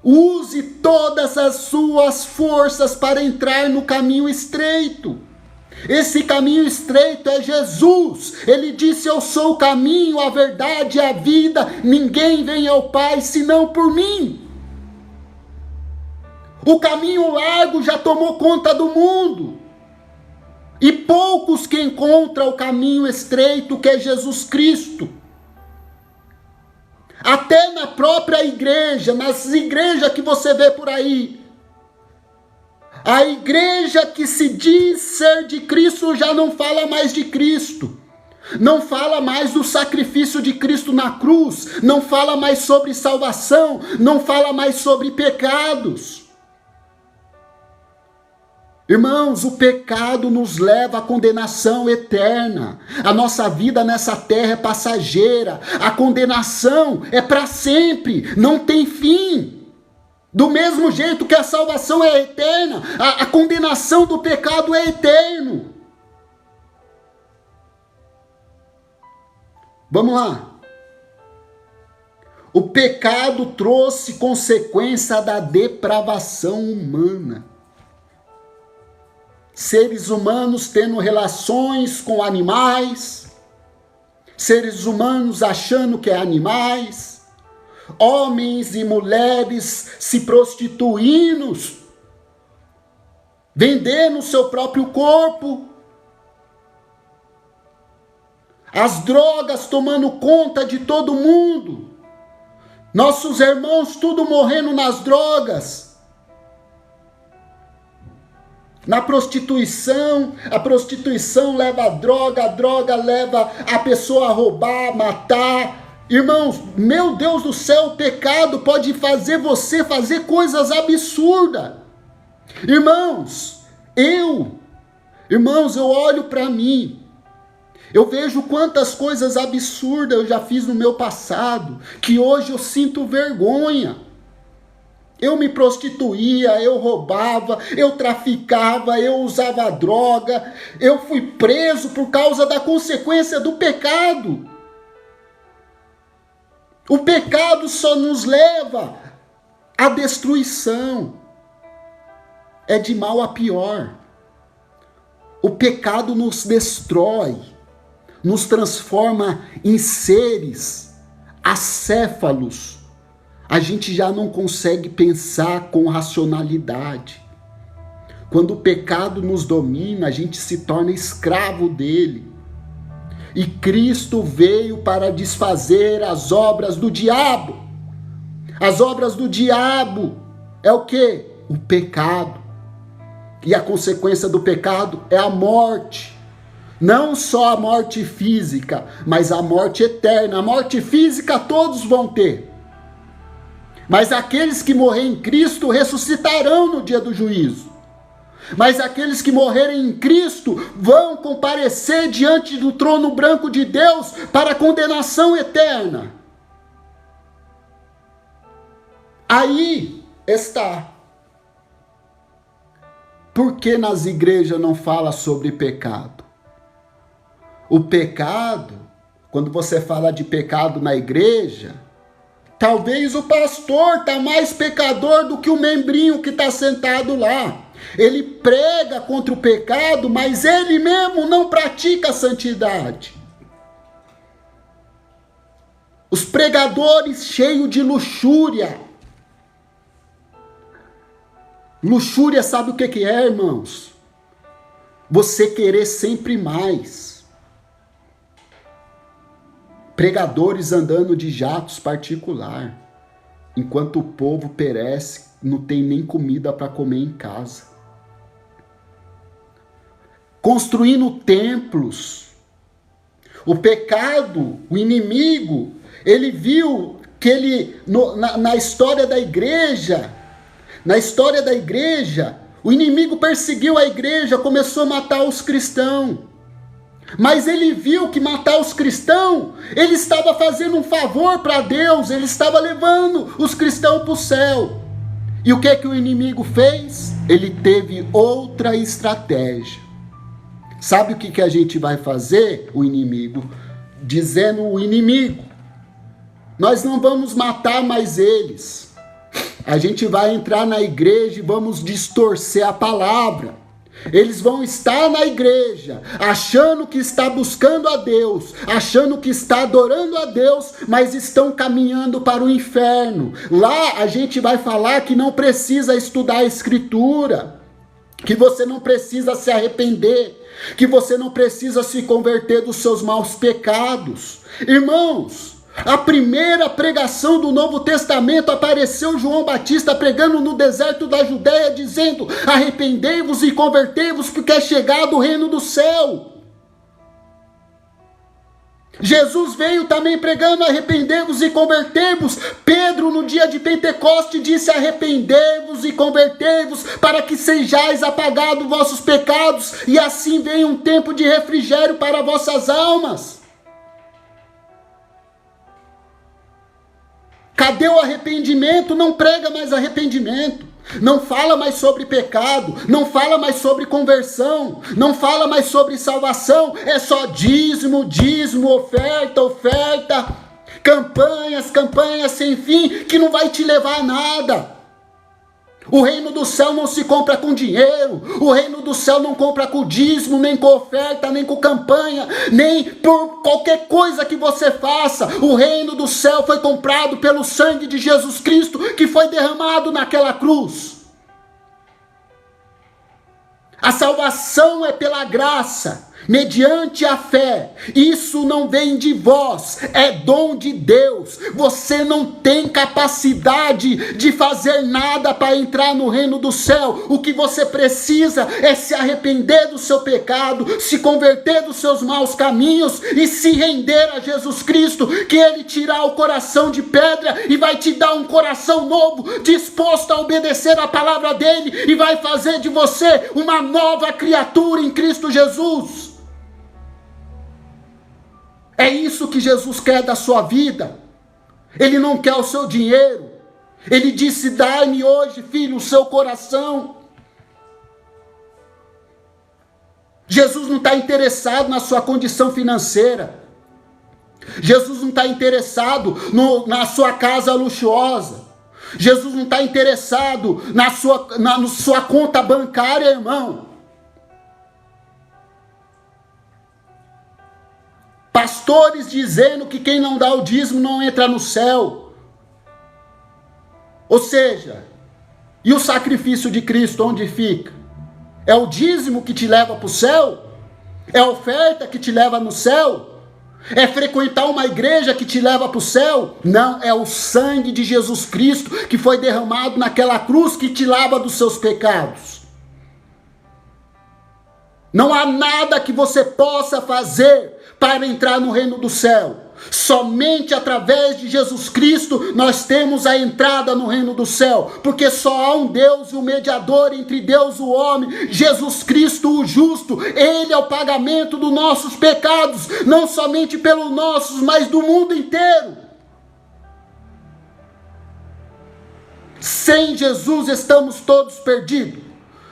Use todas as suas forças para entrar no caminho estreito. Esse caminho estreito é Jesus. Ele disse: eu sou o caminho, a verdade e a vida. Ninguém vem ao Pai senão por mim. O caminho largo já tomou conta do mundo. E poucos que encontram o caminho estreito, que é Jesus Cristo. Até na própria igreja, nas igrejas que você vê por aí. A igreja que se diz ser de Cristo já não fala mais de Cristo. Não fala mais do sacrifício de Cristo na cruz. Não fala mais sobre salvação. Não fala mais sobre pecados. Irmãos, o pecado nos leva à condenação eterna. A nossa vida nessa terra é passageira. A condenação é para sempre, não tem fim. Do mesmo jeito que a salvação é eterna, a condenação do pecado é eterno. Vamos lá. O pecado trouxe consequência da depravação humana. Seres humanos tendo relações com animais, seres humanos achando que é animais, homens e mulheres se prostituindo, vendendo o seu próprio corpo, as drogas tomando conta de todo mundo, nossos irmãos tudo morrendo nas drogas. Na prostituição, a prostituição leva a droga leva a pessoa a roubar, matar. Irmãos, meu Deus do céu, o pecado pode fazer você fazer coisas absurdas. Irmãos, eu olho para mim, eu vejo quantas coisas absurdas eu já fiz no meu passado, que hoje eu sinto vergonha. Eu me prostituía, eu roubava, eu traficava, eu usava droga, eu fui preso por causa da consequência do pecado. O pecado só nos leva à destruição. É de mal a pior. O pecado nos destrói, nos transforma em seres acéfalos. A gente já não consegue pensar com racionalidade. Quando o pecado nos domina, a gente se torna escravo dele. E Cristo veio para desfazer as obras do diabo. As obras do diabo é o quê? O pecado. E a consequência do pecado é a morte. Não só a morte física, mas a morte eterna. A morte física todos vão ter. Mas aqueles que morrerem em Cristo ressuscitarão no dia do juízo. Mas aqueles que morrerem em Cristo vão comparecer diante do trono branco de Deus para a condenação eterna. Aí está. Por que nas igrejas não fala sobre pecado? O pecado, quando você fala de pecado na igreja, talvez o pastor está mais pecador do que o membrinho que está sentado lá. Ele prega contra o pecado, mas ele mesmo não pratica a santidade. Os pregadores cheios de luxúria. Luxúria sabe o que é, irmãos? Você querer sempre mais. Pregadores andando de jatos particular, enquanto o povo perece, não tem nem comida para comer em casa. construindo templos. O pecado, o inimigo, ele viu que na história da igreja, o inimigo perseguiu a igreja, começou a matar os cristãos. Mas ele viu que matar os cristãos, ele estava fazendo um favor para Deus, ele estava levando os cristãos para o céu. E o que o inimigo fez? Ele teve outra estratégia. Sabe o que a gente vai fazer, o inimigo? Dizendo o inimigo, nós não vamos matar mais eles. A gente vai entrar na igreja e vamos distorcer a palavra. Eles vão estar na igreja, achando que está buscando a Deus, achando que está adorando a Deus, mas estão caminhando para o inferno. Lá a gente vai falar que não precisa estudar a Escritura, que você não precisa se arrepender, que você não precisa se converter dos seus maus pecados. Irmãos, a primeira pregação do Novo Testamento apareceu João Batista pregando no deserto da Judéia, dizendo: arrependei-vos e convertei-vos, porque é chegado o reino do céu. Jesus veio também pregando: arrependei-vos e convertei-vos. Pedro, no dia de Pentecoste, disse: arrependei-vos e convertei-vos, para que sejais apagados vossos pecados, e assim venha um tempo de refrigério para vossas almas. Cadê o arrependimento? Não prega mais arrependimento, não fala mais sobre pecado, não fala mais sobre conversão, não fala mais sobre salvação. É só dízimo, oferta, campanhas sem fim, que não vai te levar a nada. O reino do céu não se compra com dinheiro, o reino do céu não compra com dízimo, nem com oferta, nem com campanha, nem por qualquer coisa que você faça. O reino do céu foi comprado pelo sangue de Jesus Cristo, que foi derramado naquela cruz. A salvação é pela graça, mediante a fé. Isso não vem de vós, é dom de Deus. Você não tem capacidade de fazer nada para entrar no reino do céu. O que você precisa é se arrepender do seu pecado, se converter dos seus maus caminhos e se render a Jesus Cristo, que Ele tirar o coração de pedra e vai te dar um coração novo, disposto a obedecer a palavra dEle, e vai fazer de você uma nova criatura em Cristo Jesus. É isso que Jesus quer da sua vida. Ele não quer o seu dinheiro. Ele disse: dai-me hoje, filho, o seu coração. Jesus não está interessado na sua condição financeira. Jesus não está interessado na sua casa luxuosa. Jesus não está interessado na sua conta bancária, irmão. Pastores dizendo que quem não dá o dízimo não entra no céu. Ou seja, e o sacrifício de Cristo onde fica? É o dízimo que te leva para o céu? É a oferta que te leva no céu? É frequentar uma igreja que te leva para o céu? Não, é o sangue de Jesus Cristo que foi derramado naquela cruz que te lava dos seus pecados. Não há nada que você possa fazer para entrar no reino do céu. Somente através de Jesus Cristo nós temos a entrada no reino do céu, porque só há um Deus e um mediador entre Deus e o homem, Jesus Cristo o justo. Ele é o pagamento dos nossos pecados, não somente pelos nossos, mas do mundo inteiro. Sem Jesus estamos todos perdidos,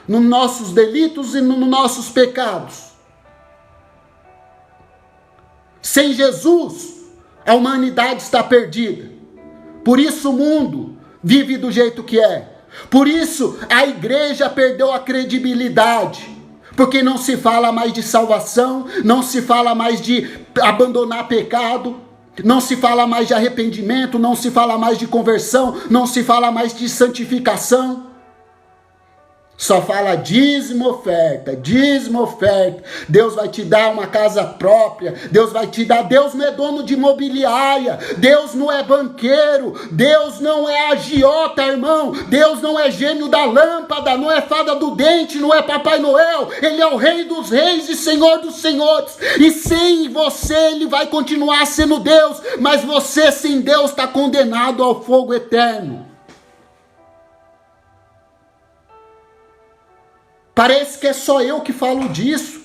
nos nossos delitos e nos nossos pecados. Sem Jesus, a humanidade está perdida. Por isso o mundo vive do jeito que é. Por isso a igreja perdeu a credibilidade. Porque não se fala mais de salvação, não se fala mais de abandonar pecado, não se fala mais de arrependimento, não se fala mais de conversão, não se fala mais de santificação. Só fala dízimo, oferta, dízimo, oferta. Deus vai te dar uma casa própria. Deus vai te dar. Deus não é dono de imobiliária. Deus não é banqueiro. Deus não é agiota, irmão. Deus não é gênio da lâmpada. Não é fada do dente. Não é Papai Noel. Ele é o Rei dos reis e Senhor dos senhores. E sem você, ele vai continuar sendo Deus. Mas você, sem Deus, está condenado ao fogo eterno. Parece que é só eu que falo disso.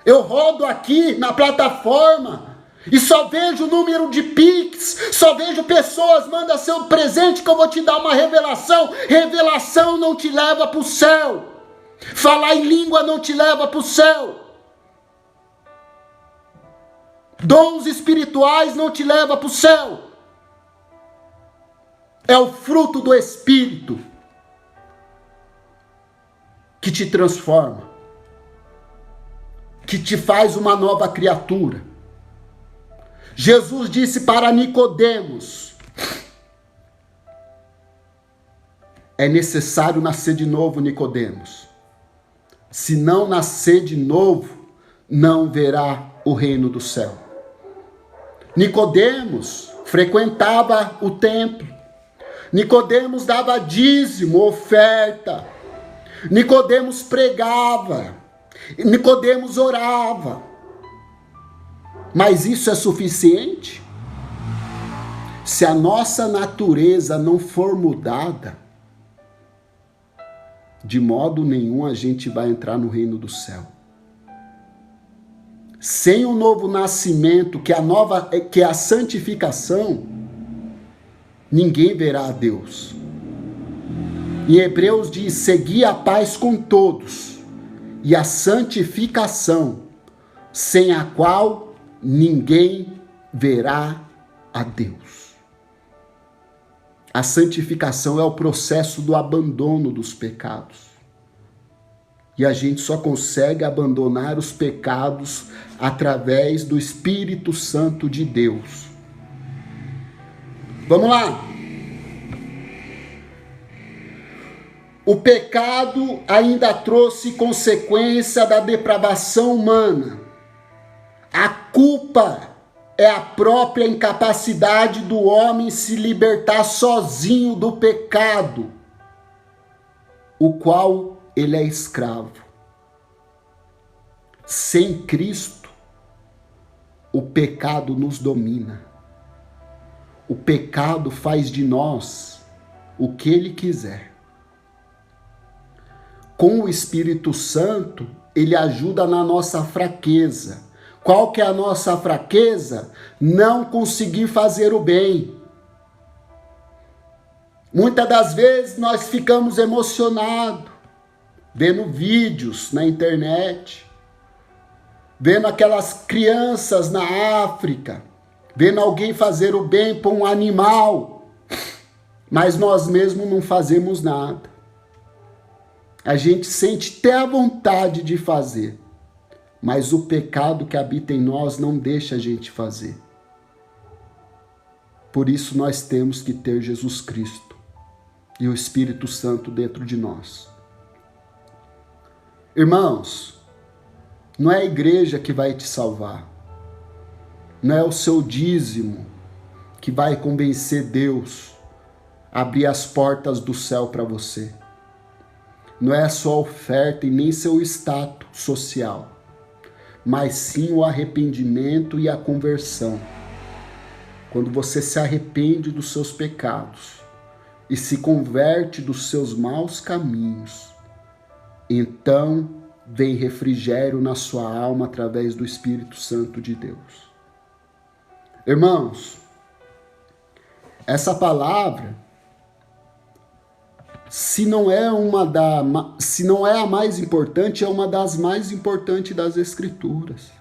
Eu rodo aqui na plataforma e só vejo o número de Pix, só vejo pessoas, manda seu presente que eu vou te dar uma revelação. Revelação não te leva para o céu. Falar em língua não te leva para o céu. Dons espirituais não te leva para o céu. É o fruto do Espírito que te transforma, que te faz uma nova criatura. Jesus disse para Nicodemos: é necessário nascer de novo, Nicodemos. Se não nascer de novo, não verá o reino do céu. Nicodemos frequentava o templo. Nicodemos dava dízimo, oferta. Nicodemos pregava, Nicodemos orava, mas isso é suficiente? Se a nossa natureza não for mudada, de modo nenhum a gente vai entrar no reino do céu. Sem o novo nascimento, que é a santificação, ninguém verá a Deus. Em Hebreus diz: segui a paz com todos e a santificação, sem a qual ninguém verá a Deus. A santificação é o processo do abandono dos pecados. E a gente só consegue abandonar os pecados através do Espírito Santo de Deus. Vamos lá. O pecado ainda trouxe consequência da depravação humana. A culpa é a própria incapacidade do homem se libertar sozinho do pecado, o qual ele é escravo. Sem Cristo, o pecado nos domina. O pecado faz de nós o que ele quiser. Com o Espírito Santo, ele ajuda na nossa fraqueza. Qual que é a nossa fraqueza? Não conseguir fazer o bem. Muitas das vezes nós ficamos emocionados, vendo vídeos na internet, vendo aquelas crianças na África, vendo alguém fazer o bem para um animal, mas nós mesmos não fazemos nada. A gente sente até a vontade de fazer, mas o pecado que habita em nós não deixa a gente fazer. Por isso nós temos que ter Jesus Cristo e o Espírito Santo dentro de nós. Irmãos, não é a igreja que vai te salvar, não é o seu dízimo que vai convencer Deus a abrir as portas do céu para você. Não é a sua oferta e nem seu status social, mas sim o arrependimento e a conversão. Quando você se arrepende dos seus pecados e se converte dos seus maus caminhos, então vem refrigério na sua alma através do Espírito Santo de Deus. Irmãos, essa palavra, se não é a mais importante, é uma das mais importantes das Escrituras.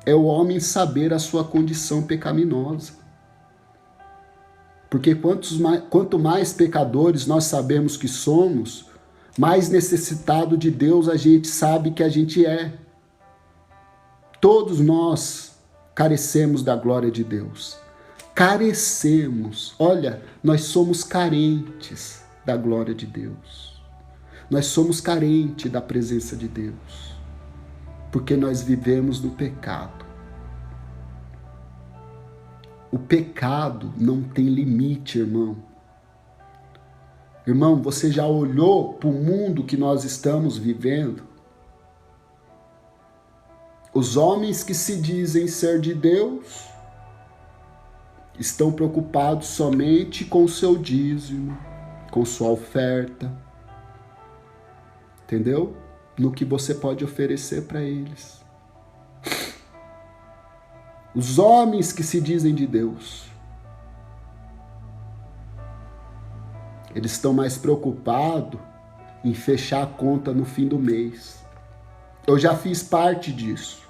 É o homem saber a sua condição pecaminosa. Porque quanto mais pecadores nós sabemos que somos, mais necessitado de Deus a gente sabe que a gente é. Todos nós carecemos da glória de Deus. Carecemos. Olha, nós somos carentes da glória de Deus. Nós somos carentes da presença de Deus, porque nós vivemos no pecado. O pecado não tem limite, irmão. Irmão, você já olhou para o mundo que nós estamos vivendo? Os homens que se dizem ser de Deus estão preocupados somente com o seu dízimo, com sua oferta, entendeu? No que você pode oferecer para eles. Os homens que se dizem de Deus, eles estão mais preocupados em fechar a conta no fim do mês. Eu já fiz parte disso.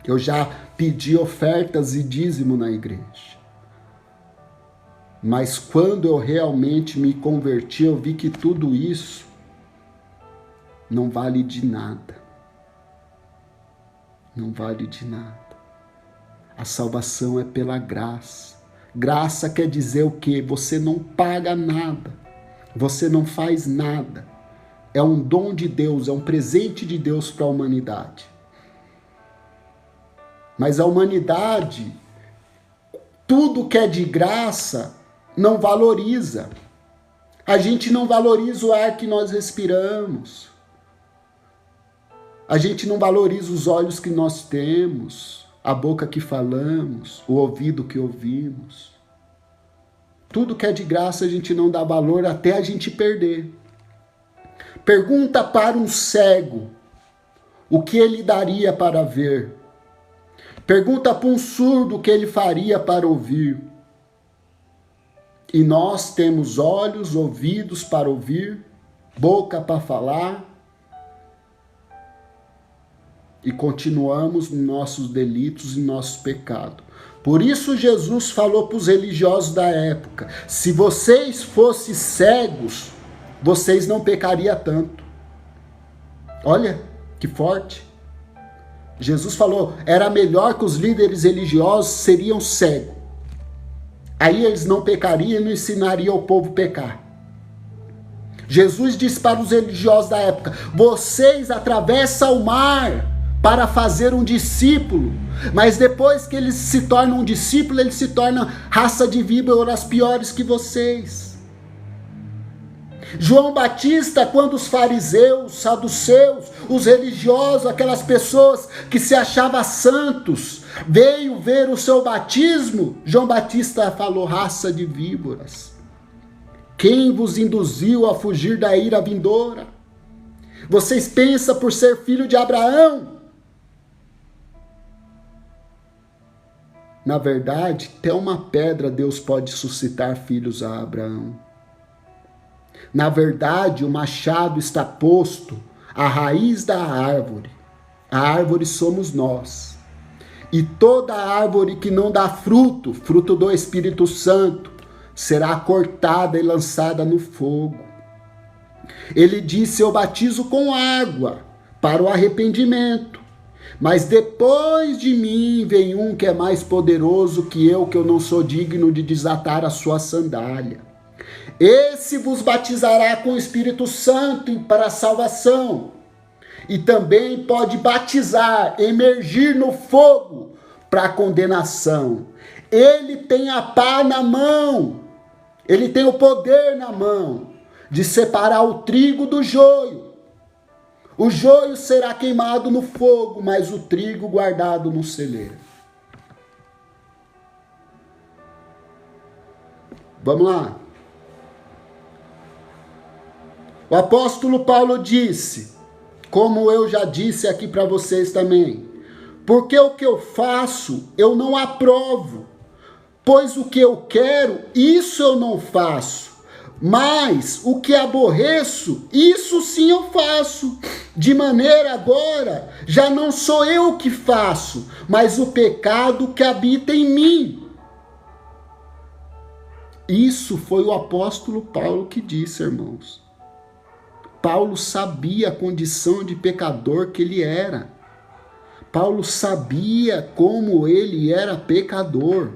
Eu já pedi ofertas e dízimo na igreja. Mas quando eu realmente me converti, eu vi que tudo isso não vale de nada. Não vale de nada. A salvação é pela graça. Graça quer dizer o quê? Você não paga nada. Você não faz nada. É um dom de Deus, é um presente de Deus para a humanidade. Mas a humanidade, tudo que é de graça, não valoriza. A gente não valoriza o ar que nós respiramos. A gente não valoriza os olhos que nós temos, a boca que falamos, o ouvido que ouvimos. Tudo que é de graça a gente não dá valor até a gente perder. Pergunta para um cego o que ele daria para ver. Pergunta para um surdo o que ele faria para ouvir. E nós temos olhos, ouvidos para ouvir, boca para falar, e continuamos nos nossos delitos e nossos pecados. Por isso Jesus falou para os religiosos da época: se vocês fossem cegos, vocês não pecariam tanto. Olha que forte. Jesus falou, era melhor que os líderes religiosos seriam cegos. Aí eles não pecariam e não ensinariam o povo a pecar. Jesus disse para os religiosos da época: vocês atravessam o mar para fazer um discípulo, mas depois que eles se tornam um discípulo, eles se tornam raça de víboras piores que vocês. João Batista, quando os fariseus, saduceus, os religiosos, aquelas pessoas que se achavam santos, veio ver o seu batismo, João Batista falou: raça de víboras, quem vos induziu a fugir da ira vindoura? Vocês pensam por ser filho de Abraão? Na verdade, até uma pedra Deus pode suscitar filhos a Abraão. Na verdade, o machado está posto à raiz da árvore. A árvore somos nós. E toda árvore que não dá fruto, fruto do Espírito Santo, será cortada e lançada no fogo. Ele disse: eu batizo com água para o arrependimento, mas depois de mim vem um que é mais poderoso que eu não sou digno de desatar a sua sandália. Esse vos batizará com o Espírito Santo para a salvação, e também pode batizar, emergir no fogo para a condenação. Ele tem a pá na mão, ele tem o poder na mão de separar o trigo do joio. O joio será queimado no fogo, mas o trigo guardado no celeiro. Vamos lá. O apóstolo Paulo disse, como eu já disse aqui para vocês também: porque o que eu faço eu não aprovo, pois o que eu quero, isso eu não faço, mas o que aborreço, isso sim eu faço. De maneira agora, já não sou eu que faço, mas o pecado que habita em mim. Isso foi o apóstolo Paulo que disse, irmãos. Paulo sabia a condição de pecador que ele era. Paulo sabia como ele era pecador.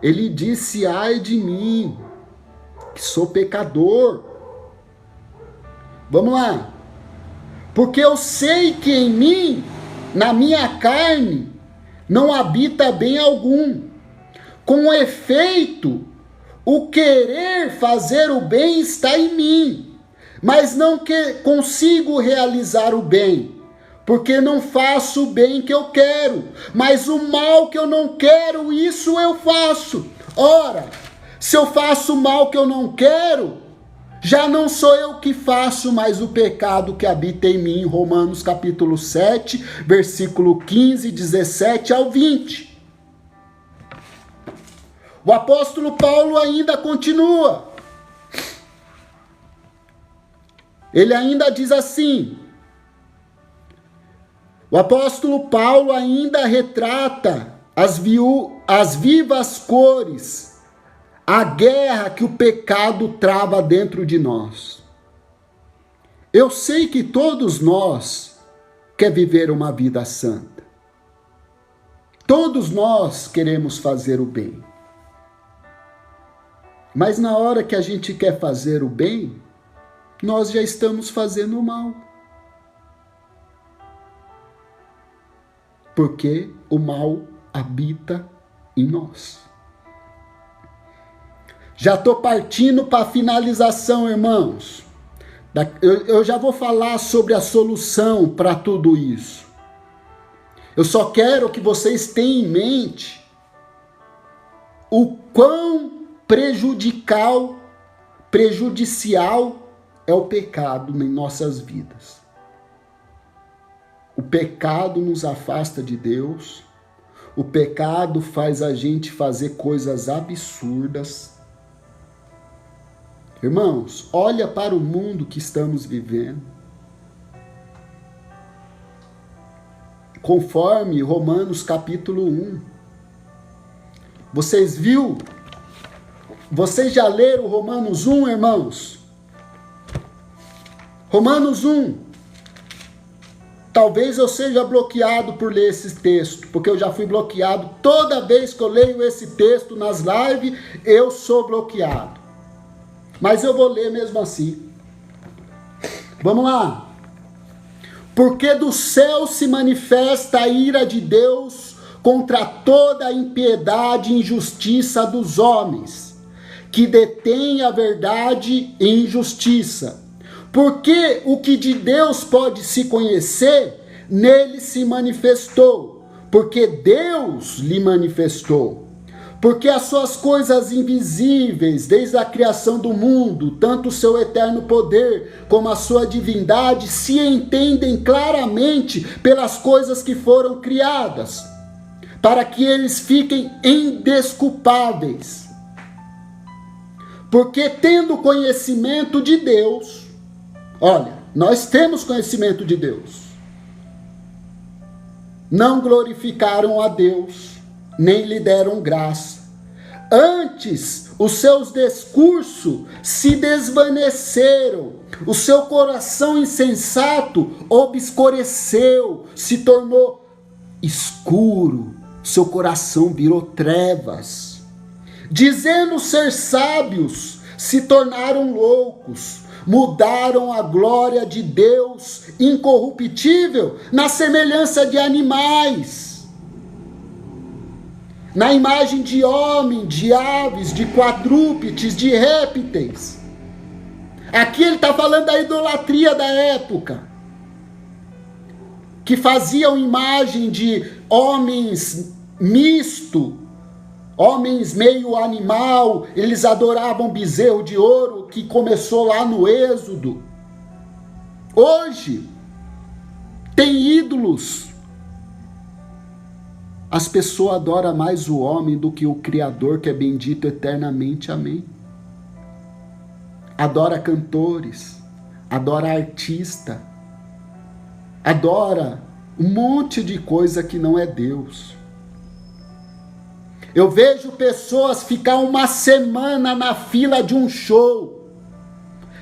Ele disse: ai de mim, que sou pecador. Vamos lá. Porque eu sei que em mim, na minha carne, não habita bem algum. Com efeito, o querer fazer o bem está em mim, mas não consigo realizar o bem, porque não faço o bem que eu quero, mas o mal que eu não quero, isso eu faço. Ora, se eu faço o mal que eu não quero, já não sou eu que faço, mas o pecado que habita em mim. Romanos capítulo 7, versículo 15, 17 ao 20. O apóstolo Paulo ainda continua. Ele ainda diz assim. O apóstolo Paulo ainda retrata as vivas cores, a guerra que o pecado trava dentro de nós. Eu sei que todos nós queremos viver uma vida santa. Todos nós queremos fazer o bem. Mas na hora que a gente quer fazer o bem, nós já estamos fazendo o mal. Porque o mal habita em nós. Já estou partindo para a finalização, irmãos. Eu já vou falar sobre a solução para tudo isso. Eu só quero que vocês tenham em mente o quão prejudicial é o pecado em nossas vidas. O pecado nos afasta de Deus. O pecado faz a gente fazer coisas absurdas. Irmãos, olha para o mundo que estamos vivendo. Conforme Romanos capítulo 1. Vocês já leram Romanos 1, irmãos? Romanos 1. Talvez eu seja bloqueado por ler esse texto, porque eu já fui bloqueado. Toda vez que eu leio esse texto nas lives, eu sou bloqueado. Mas eu vou ler mesmo assim. Vamos lá. Porque do céu se manifesta a ira de Deus contra toda a impiedade e injustiça dos homens, que detêm a verdade e injustiça. Porque o que de Deus pode se conhecer, nele se manifestou, porque Deus lhe manifestou. Porque as suas coisas invisíveis, desde a criação do mundo, tanto o seu eterno poder como a sua divindade, se entendem claramente pelas coisas que foram criadas, para que eles fiquem indesculpáveis. Porque tendo conhecimento de Deus, olha, nós temos conhecimento de Deus, não glorificaram a Deus, nem lhe deram graça. Antes, os seus discursos se desvaneceram, o seu coração insensato obscureceu, se tornou escuro, seu coração virou trevas. Dizendo ser sábios, se tornaram loucos, mudaram a glória de Deus incorruptível na semelhança de animais, na imagem de homem, de aves, de quadrúpedes, de répteis. Aqui ele está falando da idolatria da época, que faziam imagem de homens misto, homens meio animal. Eles adoravam bezerro de ouro, que começou lá no Êxodo. Hoje, tem ídolos. As pessoas adoram mais o homem do que o Criador, que é bendito eternamente. Amém. Adora cantores, adora artista, adora um monte de coisa que não é Deus. Eu vejo pessoas ficar uma semana na fila de um show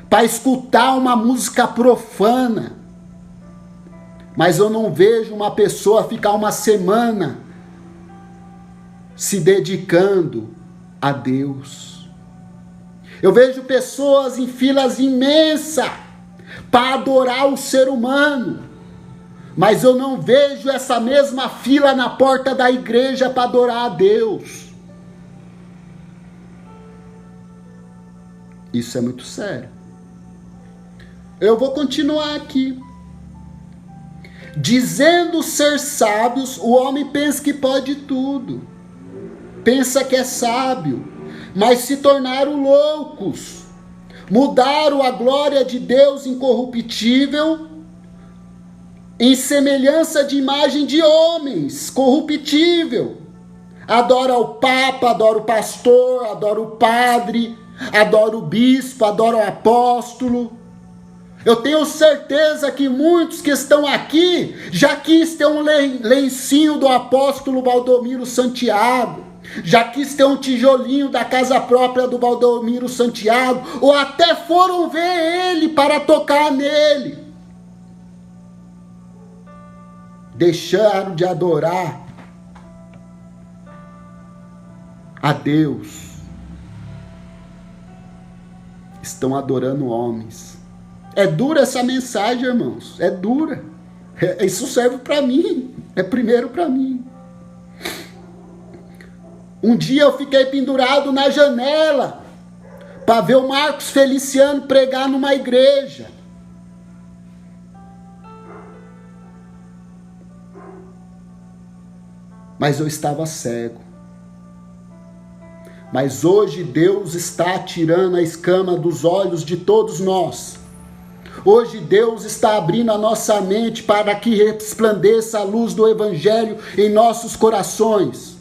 para escutar uma música profana, mas eu não vejo uma pessoa ficar uma semana se dedicando a Deus. Eu vejo pessoas em filas imensas para adorar o ser humano. Mas eu não vejo essa mesma fila na porta da igreja para adorar a Deus. Isso é muito sério. Eu vou continuar aqui. Dizendo ser sábios, o homem pensa que pode tudo. Pensa que é sábio, mas se tornaram loucos. Mudaram a glória de Deus incorruptível em semelhança de imagem de homens, corruptível. Adora o Papa, adora o pastor, adora o padre, adora o bispo, adora o apóstolo. Eu tenho certeza que muitos que estão aqui já quis ter um lencinho do apóstolo Valdomiro Santiago, já quis ter um tijolinho da casa própria do Valdomiro Santiago, ou até foram ver ele para tocar nele. Deixaram de adorar a Deus. Estão adorando homens. É dura essa mensagem, irmãos. É dura. Isso serve para mim. É primeiro para mim. Um dia eu fiquei pendurado na janela para ver o Marcos Feliciano pregar numa igreja. Mas eu estava cego. Mas hoje Deus está tirando a escama dos olhos de todos nós. Hoje Deus está abrindo a nossa mente para que resplandeça a luz do Evangelho em nossos corações.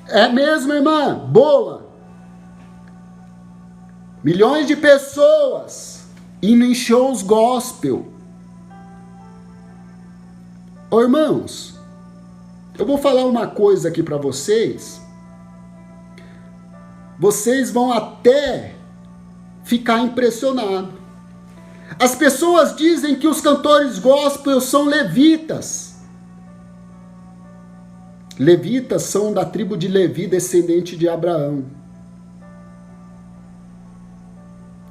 É mesmo, irmã? Boa. Milhões de pessoas indo em shows gospel. Ô, irmãos, eu vou falar uma coisa aqui para vocês. Vocês vão até ficar impressionados. As pessoas dizem que os cantores gospel são levitas. Levitas são da tribo de Levi, descendente de Abraão.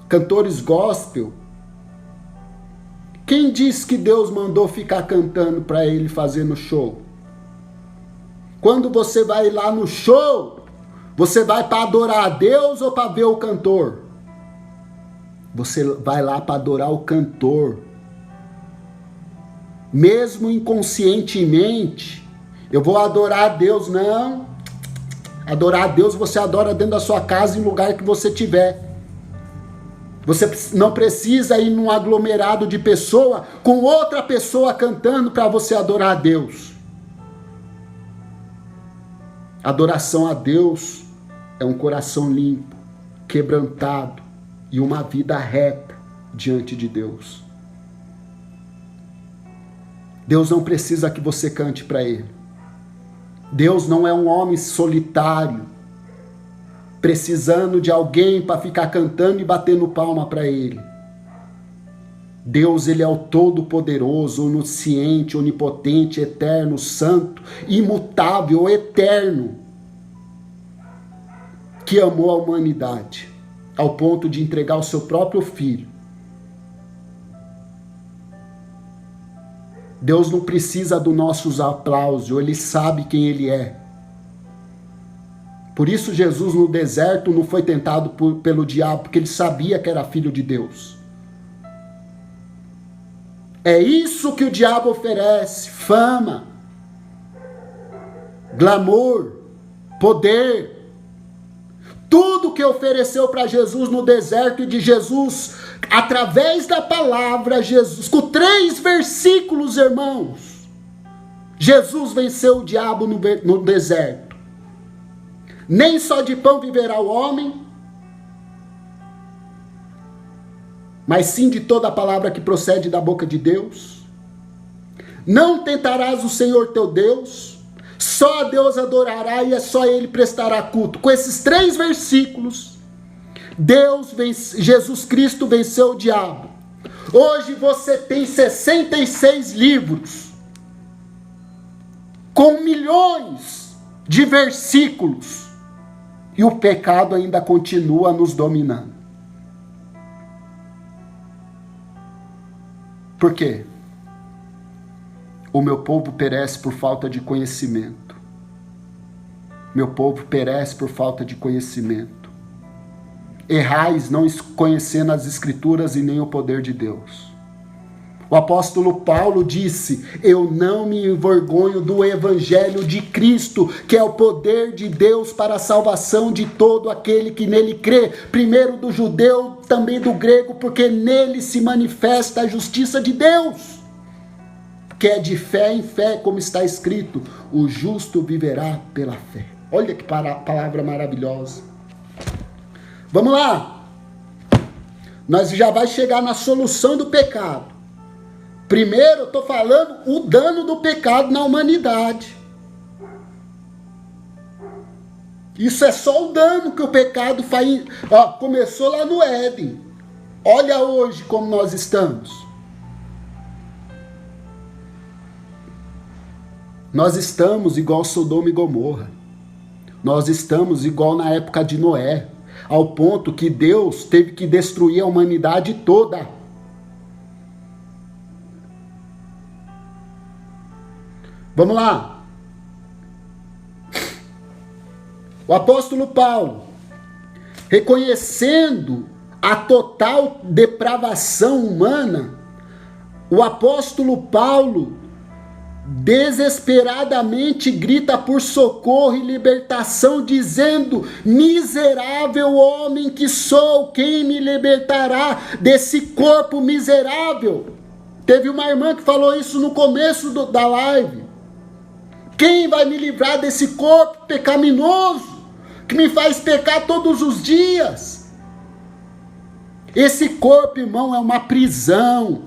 Cantores gospel. Quem disse que Deus mandou ficar cantando para ele fazer no show? Quando você vai lá no show, você vai para adorar a Deus ou para ver o cantor? Você vai lá para adorar o cantor. Mesmo inconscientemente, eu vou adorar a Deus. Não. Adorar a Deus você adora dentro da sua casa, em lugar que você tiver. Você não precisa ir num aglomerado de pessoa com outra pessoa cantando para você adorar a Deus. Adoração a Deus é um coração limpo, quebrantado e uma vida reta diante de Deus. Deus não precisa que você cante para Ele. Deus não é um homem solitário, precisando de alguém para ficar cantando e batendo palma para Ele. Deus, Ele é o Todo-Poderoso, onisciente, onipotente, eterno, santo, imutável, eterno, que amou a humanidade ao ponto de entregar o seu próprio Filho. Deus não precisa dos nossos aplausos, Ele sabe quem Ele é. Por isso Jesus no deserto não foi tentado pelo diabo, porque Ele sabia que era filho de Deus. É isso que o diabo oferece: fama, glamour, poder. Tudo que ofereceu para Jesus no deserto, e de Jesus, através da palavra, Jesus, com 3 versículos, irmãos, Jesus venceu o diabo no deserto. Nem só de pão viverá o homem, mas sim de toda a palavra que procede da boca de Deus. Não tentarás o Senhor teu Deus, só a Deus adorará e é só Ele prestará culto. Com esses 3 versículos, Jesus Cristo venceu o diabo. Hoje você tem 66 livros, com milhões de versículos, e o pecado ainda continua nos dominando. Por quê? O meu povo perece por falta de conhecimento. Meu povo perece por falta de conhecimento. Errais não conhecendo as Escrituras e nem o poder de Deus. O apóstolo Paulo disse: eu não me envergonho do evangelho de Cristo, que é o poder de Deus para a salvação de todo aquele que nele crê, primeiro do judeu, também do grego, porque nele se manifesta a justiça de Deus, que é de fé em fé, como está escrito, o justo viverá pela fé. Olha que palavra maravilhosa. Vamos lá. Nós já vai chegar na solução do pecado. Primeiro, eu estou falando o dano do pecado na humanidade. Isso é só o dano que o pecado faz. Começou lá no Éden. Olha hoje como nós estamos. Nós estamos igual Sodoma e Gomorra. Nós estamos igual na época de Noé, ao ponto que Deus teve que destruir a humanidade toda. Vamos lá. O apóstolo Paulo, reconhecendo a total depravação humana, o apóstolo Paulo desesperadamente grita por socorro e libertação, dizendo: miserável homem que sou, quem me libertará desse corpo miserável? Teve uma irmã que falou isso no começo da live. Quem vai me livrar desse corpo pecaminoso, que me faz pecar todos os dias? Esse corpo, irmão, é uma prisão.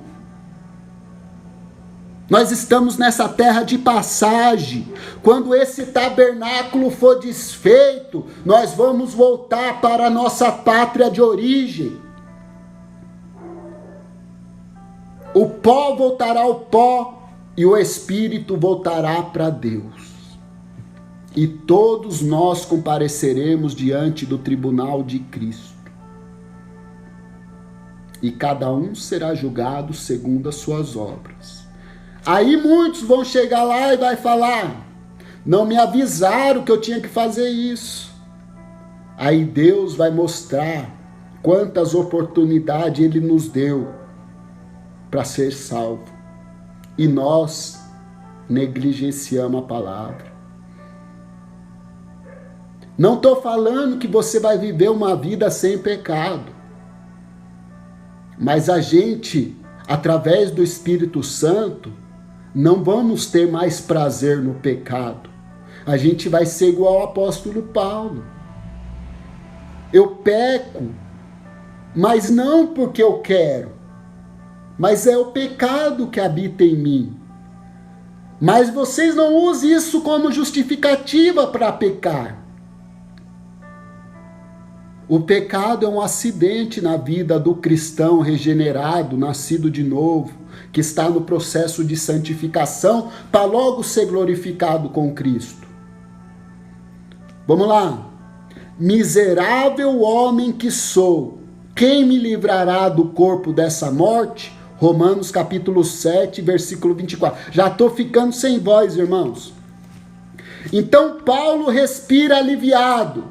Nós estamos nessa terra de passagem. Quando esse tabernáculo for desfeito, nós vamos voltar para a nossa pátria de origem. O pó voltará ao pó e o espírito voltará para Deus. E todos nós compareceremos diante do tribunal de Cristo. E cada um será julgado segundo as suas obras. Aí muitos vão chegar lá e vai falar: não me avisaram que eu tinha que fazer isso. Aí Deus vai mostrar quantas oportunidades Ele nos deu para ser salvo. E nós negligenciamos a palavra. Não estou falando que você vai viver uma vida sem pecado. Mas a gente, através do Espírito Santo, não vamos ter mais prazer no pecado. A gente vai ser igual ao apóstolo Paulo. Eu peco, mas não porque eu quero, mas é o pecado que habita em mim. Mas vocês não usem isso como justificativa para pecar. O pecado é um acidente na vida do cristão regenerado, nascido de novo, que está no processo de santificação para logo ser glorificado com Cristo. Vamos lá. Miserável homem que sou, quem me livrará do corpo dessa morte? Romanos capítulo 7, versículo 24. Já estou ficando sem voz, irmãos. Então Paulo respira aliviado,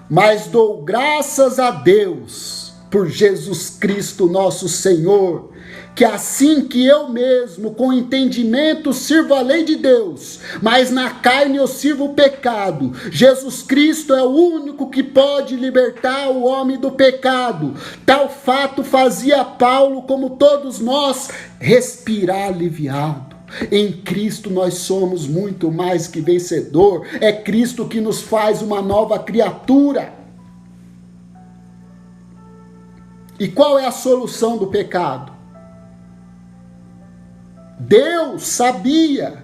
mas dou graças a Deus por Jesus Cristo nosso Senhor, que assim que eu mesmo com entendimento sirvo a lei de Deus, mas na carne eu sirvo o pecado, Jesus Cristo é o único que pode libertar o homem do pecado. Tal fato fazia Paulo, como todos nós, respirar aliviado. Em Cristo nós somos muito mais que vencedor. É Cristo que nos faz uma nova criatura. E qual é a solução do pecado? Deus sabia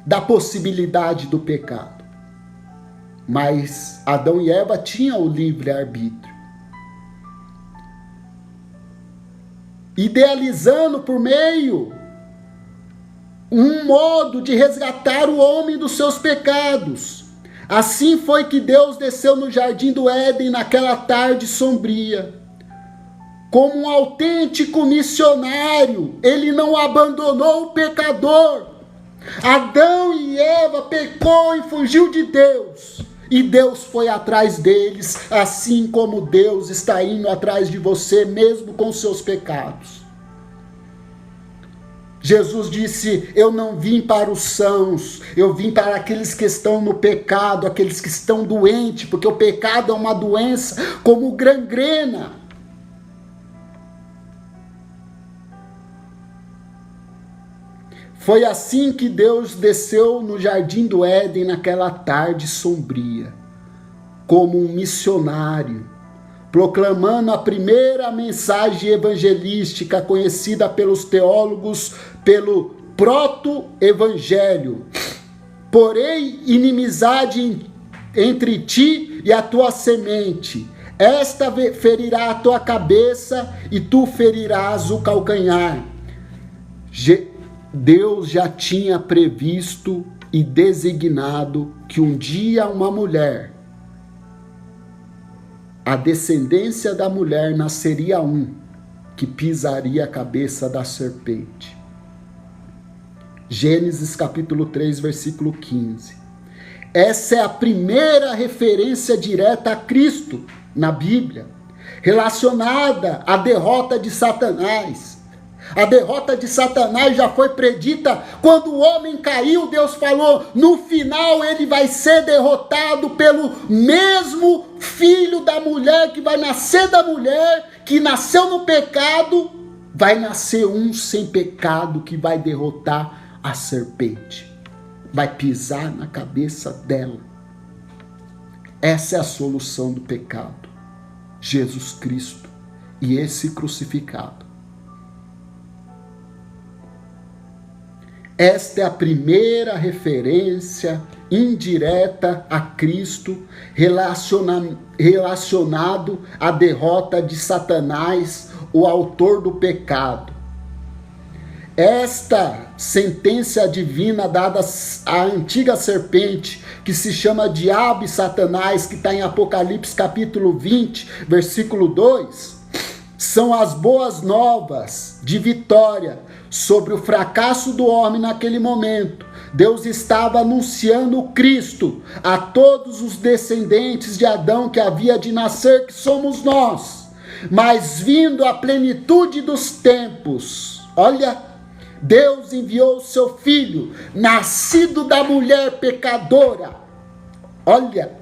da possibilidade do pecado, mas Adão e Eva tinham o livre-arbítrio. Idealizando por meio um modo de resgatar o homem dos seus pecados. Assim foi que Deus desceu no jardim do Éden naquela tarde sombria. como um autêntico missionário. Ele não abandonou o pecador. Adão e Eva pecou e fugiu de Deus. E Deus foi atrás deles, assim como Deus está indo atrás de você, mesmo com seus pecados. Jesus disse: eu não vim para os sãos, eu vim para aqueles que estão no pecado, aqueles que estão doentes, porque o pecado é uma doença como gangrena. Foi assim que Deus desceu no jardim do Éden naquela tarde sombria, como um missionário, proclamando a primeira mensagem evangelística conhecida pelos teólogos pelo proto-evangelho. Porém, inimizade entre ti e a tua semente. Esta ferirá a tua cabeça e tu ferirás o calcanhar. Deus já tinha previsto e designado que um dia uma mulher, a descendência da mulher, nasceria que pisaria a cabeça da serpente. Gênesis capítulo 3, versículo 15. Essa é a primeira referência direta a Cristo na Bíblia, relacionada à derrota de Satanás. A derrota de Satanás já foi predita quando o homem caiu. Deus falou: no final ele vai ser derrotado pelo mesmo filho da mulher, que vai nascer da mulher, que nasceu no pecado. Vai nascer um sem pecado que vai derrotar a serpente, vai pisar na cabeça dela. Essa é a solução do pecado: Jesus Cristo e esse crucificado. Esta é a primeira referência indireta a Cristo, relacionado à derrota de Satanás, o autor do pecado. Esta sentença divina dada à antiga serpente, que se chama Diabo e Satanás, que está em Apocalipse capítulo 20, versículo 2, são as boas novas de vitória sobre o fracasso do homem naquele momento. Deus estava anunciando o Cristo a todos os descendentes de Adão que havia de nascer, que somos nós. Mas vindo a plenitude dos tempos, olha, Deus enviou o seu Filho, nascido da mulher pecadora, olha,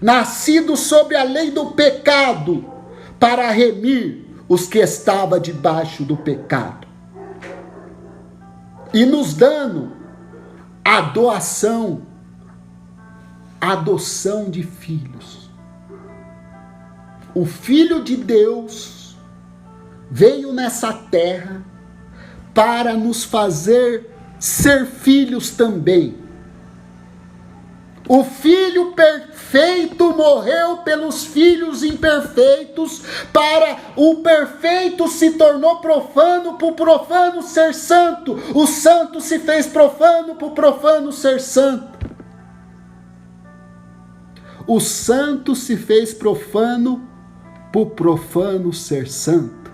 nascido sobre a lei do pecado, para remir os que estavam debaixo do pecado, e nos dando a adoção de filhos. O Filho de Deus veio nessa terra para nos fazer ser filhos também. O Filho perfeito morreu pelos filhos imperfeitos, para o perfeito se tornou profano, para o profano ser santo. O santo se fez profano, para o profano ser santo. O santo se fez profano, para o profano ser santo.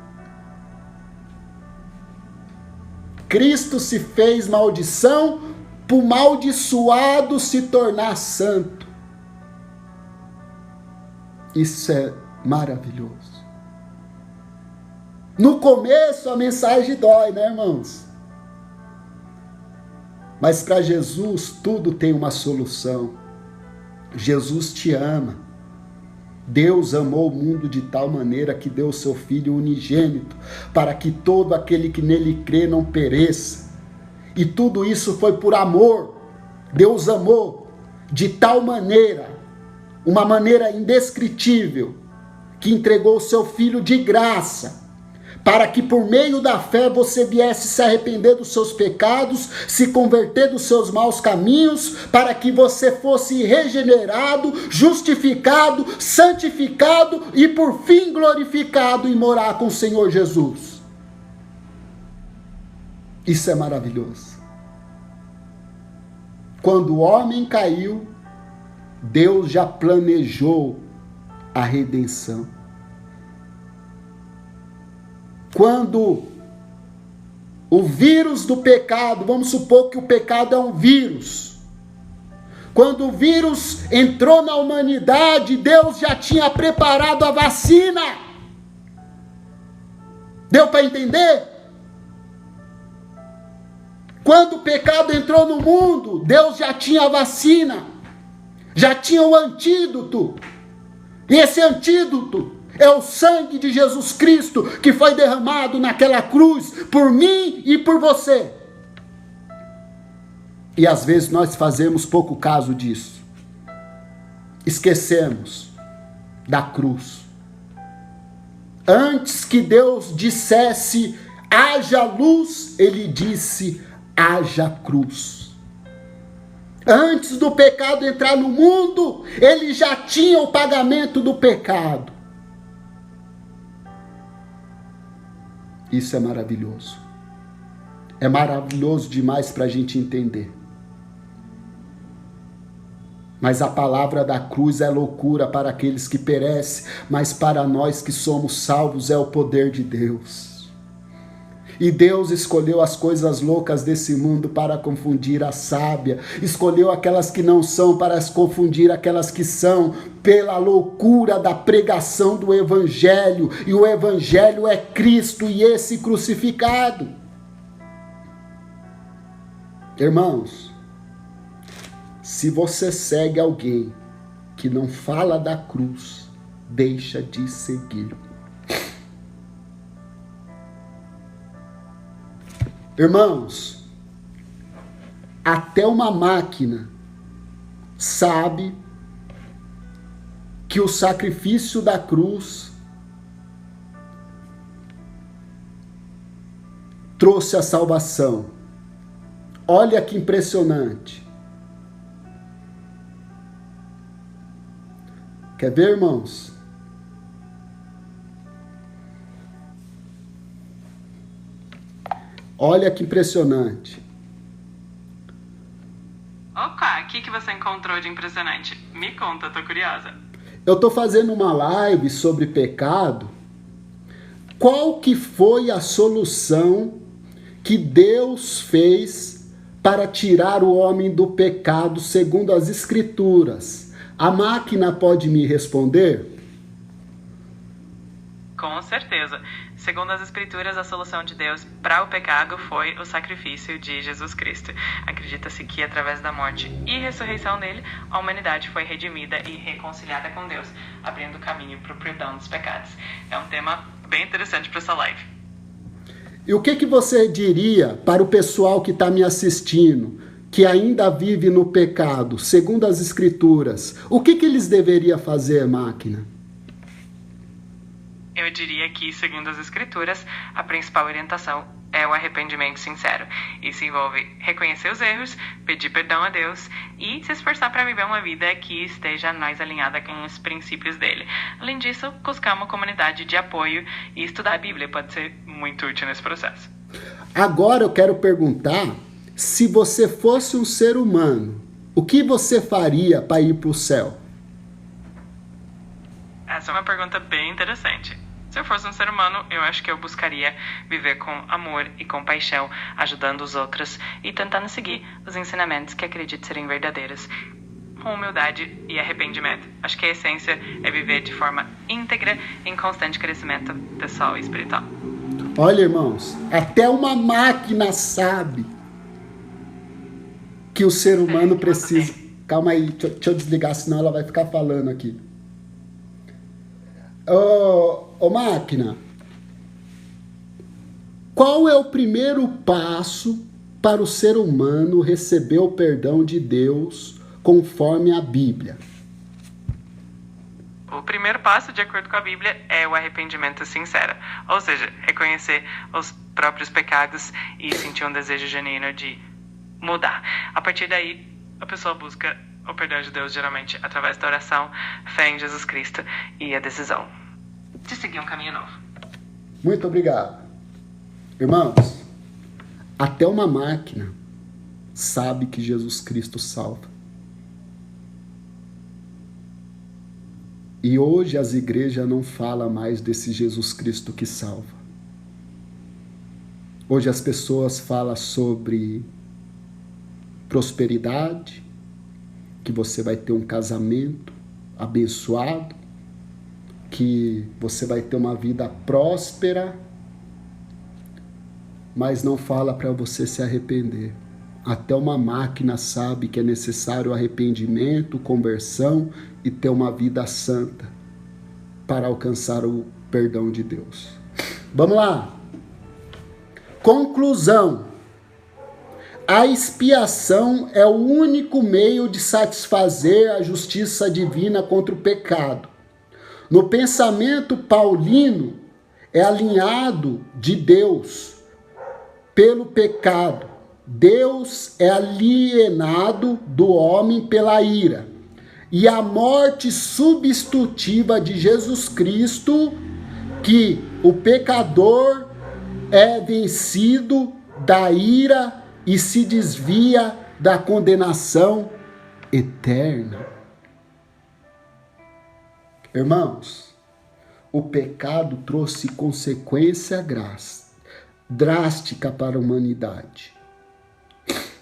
Cristo se fez maldição, para o maldiçoado se tornar santo. Isso é maravilhoso. No começo a mensagem dói, né, irmãos? Mas para Jesus tudo tem uma solução. Jesus te ama. Deus amou o mundo de tal maneira que deu o seu Filho unigênito, para que todo aquele que nele crê não pereça. E tudo isso foi por amor. Deus amou de tal maneira, uma maneira indescritível, que entregou o seu Filho de graça, para que por meio da fé você viesse se arrepender dos seus pecados, se converter dos seus maus caminhos, para que você fosse regenerado, justificado, santificado e por fim glorificado e morar com o Senhor Jesus. Isso é maravilhoso. Quando o homem caiu, Deus já planejou a redenção. quando o vírus do pecado, vamos supor que o pecado é um vírus. Quando o vírus entrou na humanidade, Deus já tinha preparado a vacina. Deu para entender? Quando o pecado entrou no mundo, Deus já tinha a vacina. Já tinha o antídoto. E esse antídoto é o sangue de Jesus Cristo que foi derramado naquela cruz por mim e por você. E às vezes nós fazemos pouco caso disso. Esquecemos da cruz. Antes que Deus dissesse haja luz, ele disse haja cruz. Antes do pecado entrar no mundo, ele já tinha o pagamento do pecado. Isso é maravilhoso. É maravilhoso demais para a gente entender. Mas a palavra da cruz é loucura para aqueles que perecem, mas para nós que somos salvos é o poder de Deus. E Deus escolheu as coisas loucas desse mundo para confundir a sábia. Escolheu aquelas que não são para confundir aquelas que são, pela loucura da pregação do Evangelho. E o Evangelho é Cristo e esse crucificado. Irmãos, se você segue alguém que não fala da cruz, deixa de seguir. Irmãos, até uma máquina sabe que o sacrifício da cruz trouxe a salvação. Olha que impressionante. Quer ver, irmãos? Olha que impressionante. Opa, o que você encontrou de impressionante? Me conta, tô curiosa. Eu tô fazendo uma live sobre pecado. Qual que foi a solução que Deus fez para tirar o homem do pecado segundo as Escrituras? A máquina pode me responder? Com certeza. Segundo as Escrituras, a solução de Deus para o pecado foi o sacrifício de Jesus Cristo. Acredita-se que, através da morte e ressurreição dele, a humanidade foi redimida e reconciliada com Deus, abrindo caminho para o perdão dos pecados. É um tema bem interessante para essa live. E o que você diria para o pessoal que está me assistindo, que ainda vive no pecado, segundo as Escrituras? O que eles deveriam fazer, máquina? Eu diria que, segundo as Escrituras, a principal orientação é o arrependimento sincero. Isso envolve reconhecer os erros, pedir perdão a Deus e se esforçar para viver uma vida que esteja mais alinhada com os princípios dele. Além disso, buscar uma comunidade de apoio e estudar a Bíblia pode ser muito útil nesse processo. Agora eu quero perguntar, se você fosse um ser humano, o que você faria para ir para o céu? Essa é uma pergunta bem interessante. Se eu fosse um ser humano, eu acho que eu buscaria viver com amor e compaixão, ajudando os outros e tentando seguir os ensinamentos que acredito serem verdadeiros, com humildade e arrependimento. Acho que a essência é viver de forma íntegra, em constante crescimento pessoal e espiritual. Olha, irmãos, até uma máquina sabe que o ser humano precisa... Calma aí, deixa eu desligar, senão ela vai ficar falando aqui. Ô máquina, qual é o primeiro passo para o ser humano receber o perdão de Deus conforme a Bíblia? O primeiro passo, de acordo com a Bíblia, é o arrependimento sincero. Ou seja, reconhecer os próprios pecados e sentir um desejo genuíno de mudar. A partir daí, a pessoa busca o perdão de Deus, geralmente através da oração, fé em Jesus Cristo e a decisão de seguir um caminho novo. Muito obrigado. Irmãos, até uma máquina sabe que Jesus Cristo salva. E hoje as igrejas não falam mais desse Jesus Cristo que salva. Hoje as pessoas falam sobre prosperidade, que você vai ter um casamento abençoado, que você vai ter uma vida próspera, mas não fala para você se arrepender. Até uma máquina sabe que é necessário arrependimento, conversão e ter uma vida santa para alcançar o perdão de Deus. Vamos lá. Conclusão. A expiação é o único meio de satisfazer a justiça divina contra o pecado. No pensamento paulino, é alinhado de Deus pelo pecado. Deus é alienado do homem pela ira. E a morte substitutiva de Jesus Cristo, que o pecador é vencido da ira e se desvia da condenação eterna. Irmãos, o pecado trouxe consequência drástica para a humanidade.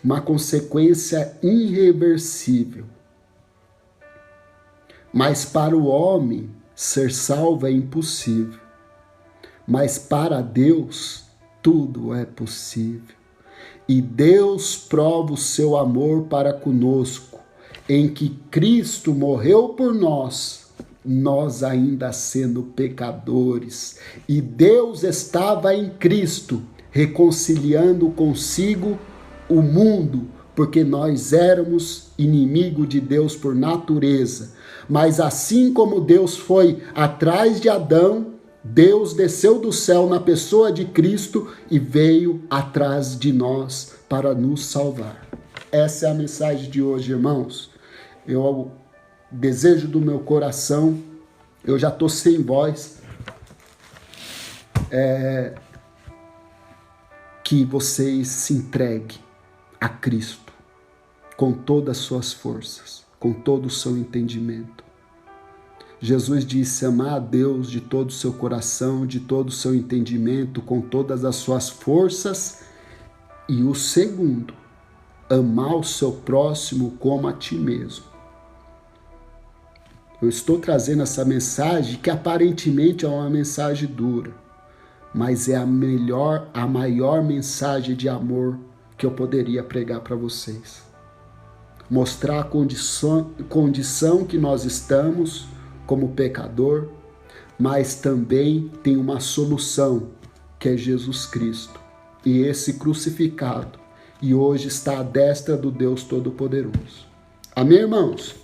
Uma consequência irreversível. Mas para o homem, ser salvo é impossível. Mas para Deus, tudo é possível. E Deus prova o seu amor para conosco, em que Cristo morreu por nós, nós ainda sendo pecadores. E Deus estava em Cristo, reconciliando consigo o mundo, porque nós éramos inimigo de Deus por natureza. Mas assim como Deus foi atrás de Adão, Deus desceu do céu na pessoa de Cristo e veio atrás de nós para nos salvar. Essa é a mensagem de hoje, irmãos. Eu desejo do meu coração, eu já estou sem voz, que vocês se entreguem a Cristo com todas as suas forças, com todo o seu entendimento. Jesus disse: amar a Deus de todo o seu coração, de todo o seu entendimento, com todas as suas forças. E o segundo, amar o seu próximo como a ti mesmo. Eu estou trazendo essa mensagem que aparentemente é uma mensagem dura, mas é a maior mensagem de amor que eu poderia pregar para vocês. Mostrar a condição que nós estamos como pecador, mas também tem uma solução, que é Jesus Cristo. E esse crucificado, e hoje está à destra do Deus Todo-Poderoso. Amém, irmãos?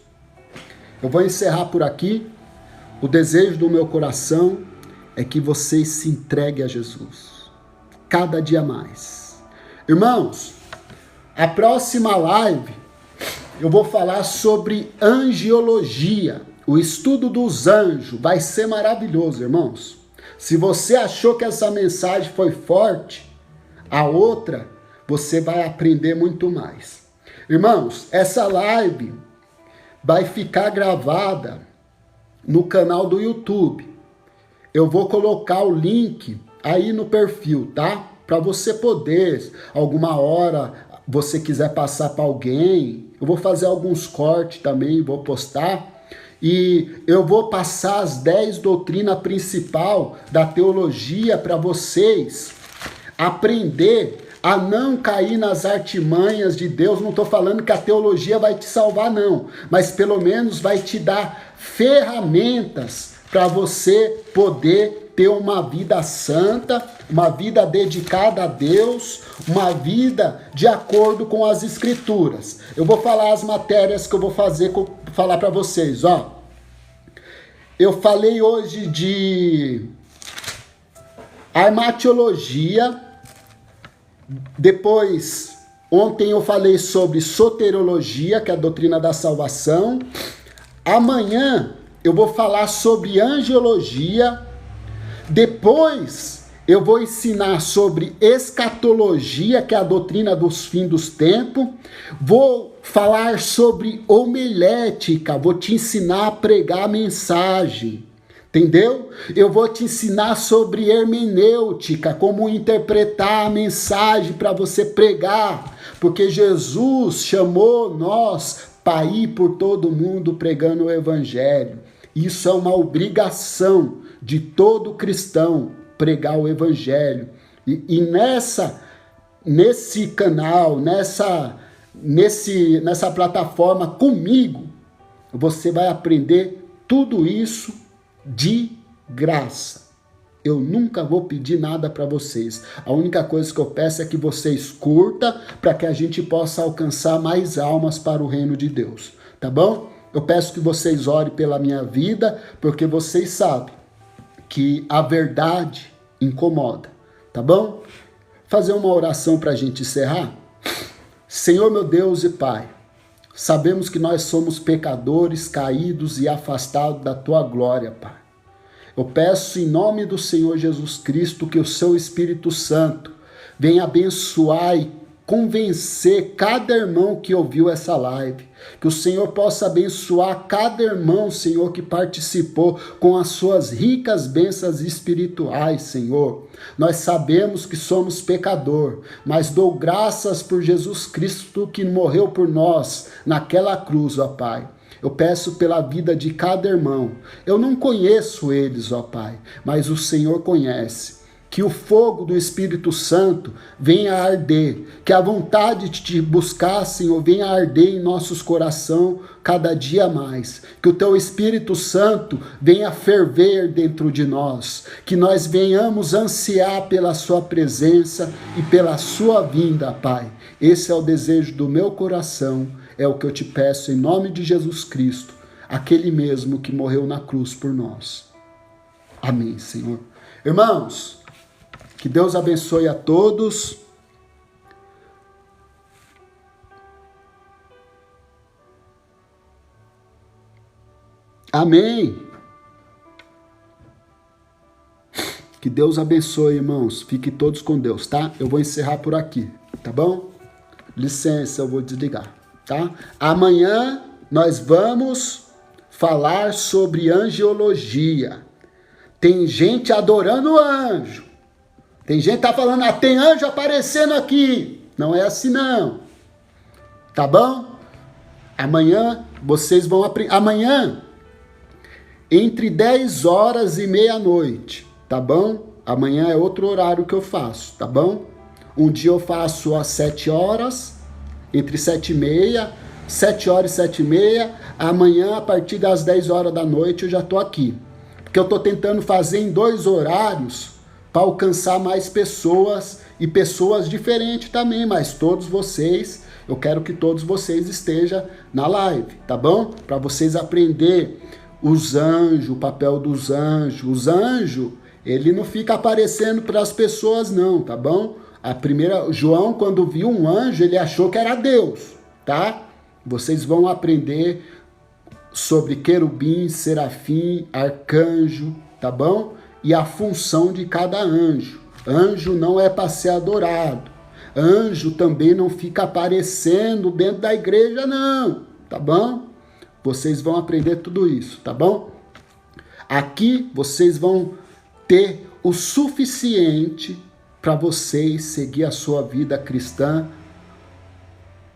Eu vou encerrar por aqui. O desejo do meu coração é que vocês se entreguem a Jesus, cada dia mais. Irmãos, a próxima live eu vou falar sobre angiologia, o estudo dos anjos. Vai ser maravilhoso, irmãos. Se você achou que essa mensagem foi forte, a outra você vai aprender muito mais. Irmãos, essa live vai ficar gravada no canal do YouTube. Eu vou colocar o link aí no perfil, tá? Para você poder, alguma hora, você quiser passar para alguém. Eu vou fazer alguns cortes também, vou postar. E eu vou passar as 10 doutrinas principais da teologia para vocês aprender a não cair nas artimanhas de Deus. Não estou falando que a teologia vai te salvar, não. Mas pelo menos vai te dar ferramentas para você poder ter uma vida santa, uma vida dedicada a Deus, uma vida de acordo com as Escrituras. Eu vou falar as matérias que eu vou falar para vocês, ó. Eu falei hoje de armatiologia. Depois, ontem eu falei sobre soteriologia, que é a doutrina da salvação. Amanhã eu vou falar sobre angiologia. Depois eu vou ensinar sobre escatologia, que é a doutrina dos fins dos tempos. Vou falar sobre homilética, vou te ensinar a pregar a mensagem. Entendeu? Eu vou te ensinar sobre hermenêutica, como interpretar a mensagem para você pregar, porque Jesus chamou nós para ir por todo mundo pregando o evangelho. Isso é uma obrigação de todo cristão, pregar o evangelho. E nesse canal, nessa plataforma comigo, você vai aprender tudo isso de graça. Eu nunca vou pedir nada para vocês. A única coisa que eu peço é que vocês curtam para que a gente possa alcançar mais almas para o reino de Deus. Tá bom? Eu peço que vocês orem pela minha vida, porque vocês sabem que a verdade incomoda. Tá bom? Fazer uma oração para a gente encerrar? Senhor, meu Deus e Pai, sabemos que nós somos pecadores, caídos e afastados da Tua glória, Pai. Eu peço em nome do Senhor Jesus Cristo que o Seu Espírito Santo venha abençoar e convencer cada irmão que ouviu essa live. Que o Senhor possa abençoar cada irmão, Senhor, que participou com as suas ricas bênçãos espirituais, Senhor. Nós sabemos que somos pecador, mas dou graças por Jesus Cristo que morreu por nós naquela cruz, ó Pai. Eu peço pela vida de cada irmão. Eu não conheço eles, ó Pai, mas o Senhor conhece. Que o fogo do Espírito Santo venha a arder, que a vontade de te buscar, Senhor, venha a arder em nossos corações cada dia mais. Que o Teu Espírito Santo venha a ferver dentro de nós, que nós venhamos ansiar pela Sua presença e pela Sua vinda, Pai. Esse é o desejo do meu coração, é o que eu te peço em nome de Jesus Cristo, aquele mesmo que morreu na cruz por nós. Amém, Senhor. Irmãos, que Deus abençoe a todos. Amém. Que Deus abençoe, irmãos. Fiquem todos com Deus, tá? Eu vou encerrar por aqui, tá bom? Licença, eu vou desligar, tá? Amanhã nós vamos falar sobre angiologia. Tem gente adorando anjo. Tem gente que tá falando, tem anjo aparecendo aqui. Não é assim não. Tá bom? Amanhã vocês vão aprender. Amanhã, entre 10 horas e meia-noite, tá bom? Amanhã é outro horário que eu faço, tá bom? Um dia eu faço às 7 horas, entre 7 e meia, 7 horas e 7 e meia. Amanhã, a partir das 10 horas da noite, eu já tô aqui. Porque eu tô tentando fazer em 2 horários para alcançar mais pessoas e pessoas diferentes também, mas todos vocês, eu quero que todos vocês estejam na live, tá bom? Para vocês aprender os anjos, o papel dos anjos. Os anjos, ele não fica aparecendo para as pessoas não, tá bom? João, quando viu um anjo, ele achou que era Deus, tá? Vocês vão aprender sobre querubim, serafim, arcanjo, tá bom? E a função de cada anjo. Anjo não é para ser adorado. Anjo também não fica aparecendo dentro da igreja, não. Tá bom? Vocês vão aprender tudo isso, tá bom? Aqui vocês vão ter o suficiente para vocês seguir a sua vida cristã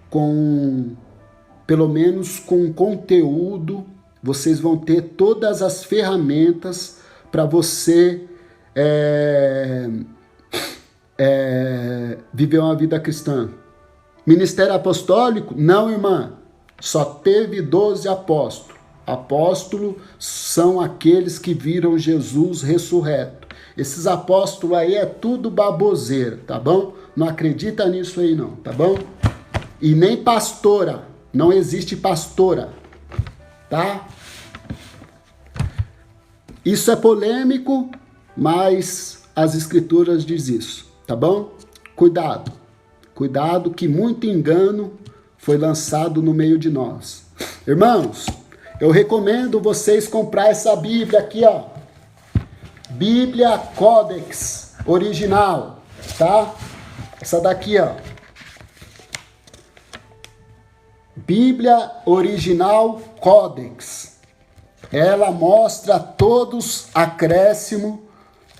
com, pelo menos com conteúdo. Vocês vão ter todas as ferramentas para você viver uma vida cristã. Ministério apostólico? Não, irmã. Só teve 12 apóstolos. Apóstolos são aqueles que viram Jesus ressurreto. Esses apóstolos aí é tudo baboseira, tá bom? Não acredita nisso aí não, tá bom? E nem pastora. Não existe pastora, tá? Isso é polêmico, mas as escrituras dizem isso, tá bom? Cuidado, cuidado que muito engano foi lançado no meio de nós. Irmãos, eu recomendo vocês comprar essa Bíblia aqui, ó. Bíblia Codex original, tá? Essa daqui, ó. Bíblia Original Codex. Ela mostra todos acréscimo,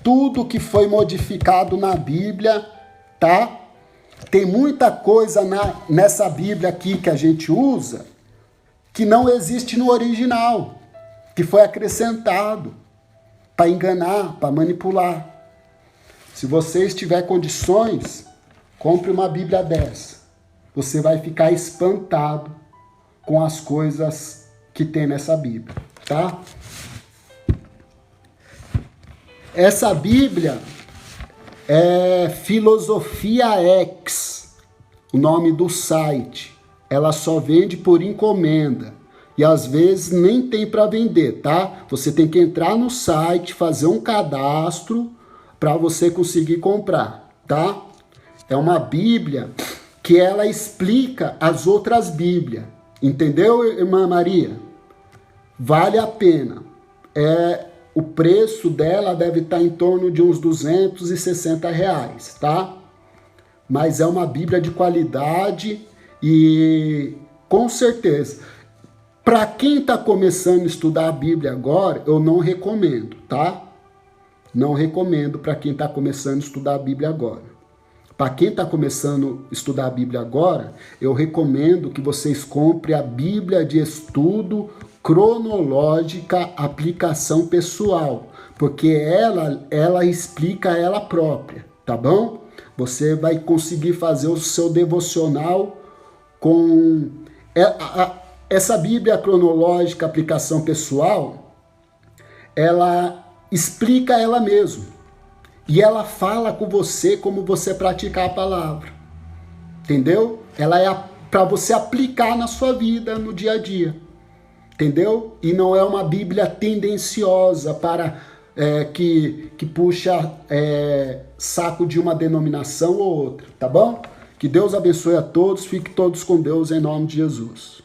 tudo que foi modificado na Bíblia, tá? Tem muita coisa nessa Bíblia aqui que a gente usa que não existe no original, que foi acrescentado para enganar, para manipular. Se você tiver condições, compre uma Bíblia dessa. Você vai ficar espantado com as coisas que tem nessa Bíblia, tá? Essa Bíblia é Filosofia X, o nome do site. Ela só vende por encomenda e às vezes nem tem para vender, tá? Você tem que entrar no site, fazer um cadastro para você conseguir comprar, tá? É uma Bíblia que ela explica as outras Bíblias. Entendeu, irmã Maria? Vale a pena. O preço dela deve estar em torno de uns R$260, tá? Mas é uma Bíblia de qualidade e com certeza. Para quem está começando a estudar a Bíblia agora, eu não recomendo, tá? Não recomendo para quem está começando a estudar a Bíblia agora. Para quem está começando a estudar a Bíblia agora, eu recomendo que vocês comprem a Bíblia de Estudo Cronológica Aplicação Pessoal, porque ela explica ela própria, tá bom? Você vai conseguir fazer o seu devocional com essa Bíblia Cronológica Aplicação Pessoal. Ela explica ela mesma. E ela fala com você como você praticar a palavra. Entendeu? Ela é para você aplicar na sua vida, no dia a dia. Entendeu? E não é uma Bíblia tendenciosa para que puxa saco de uma denominação ou outra. Tá bom? Que Deus abençoe a todos. Fiquem todos com Deus em nome de Jesus.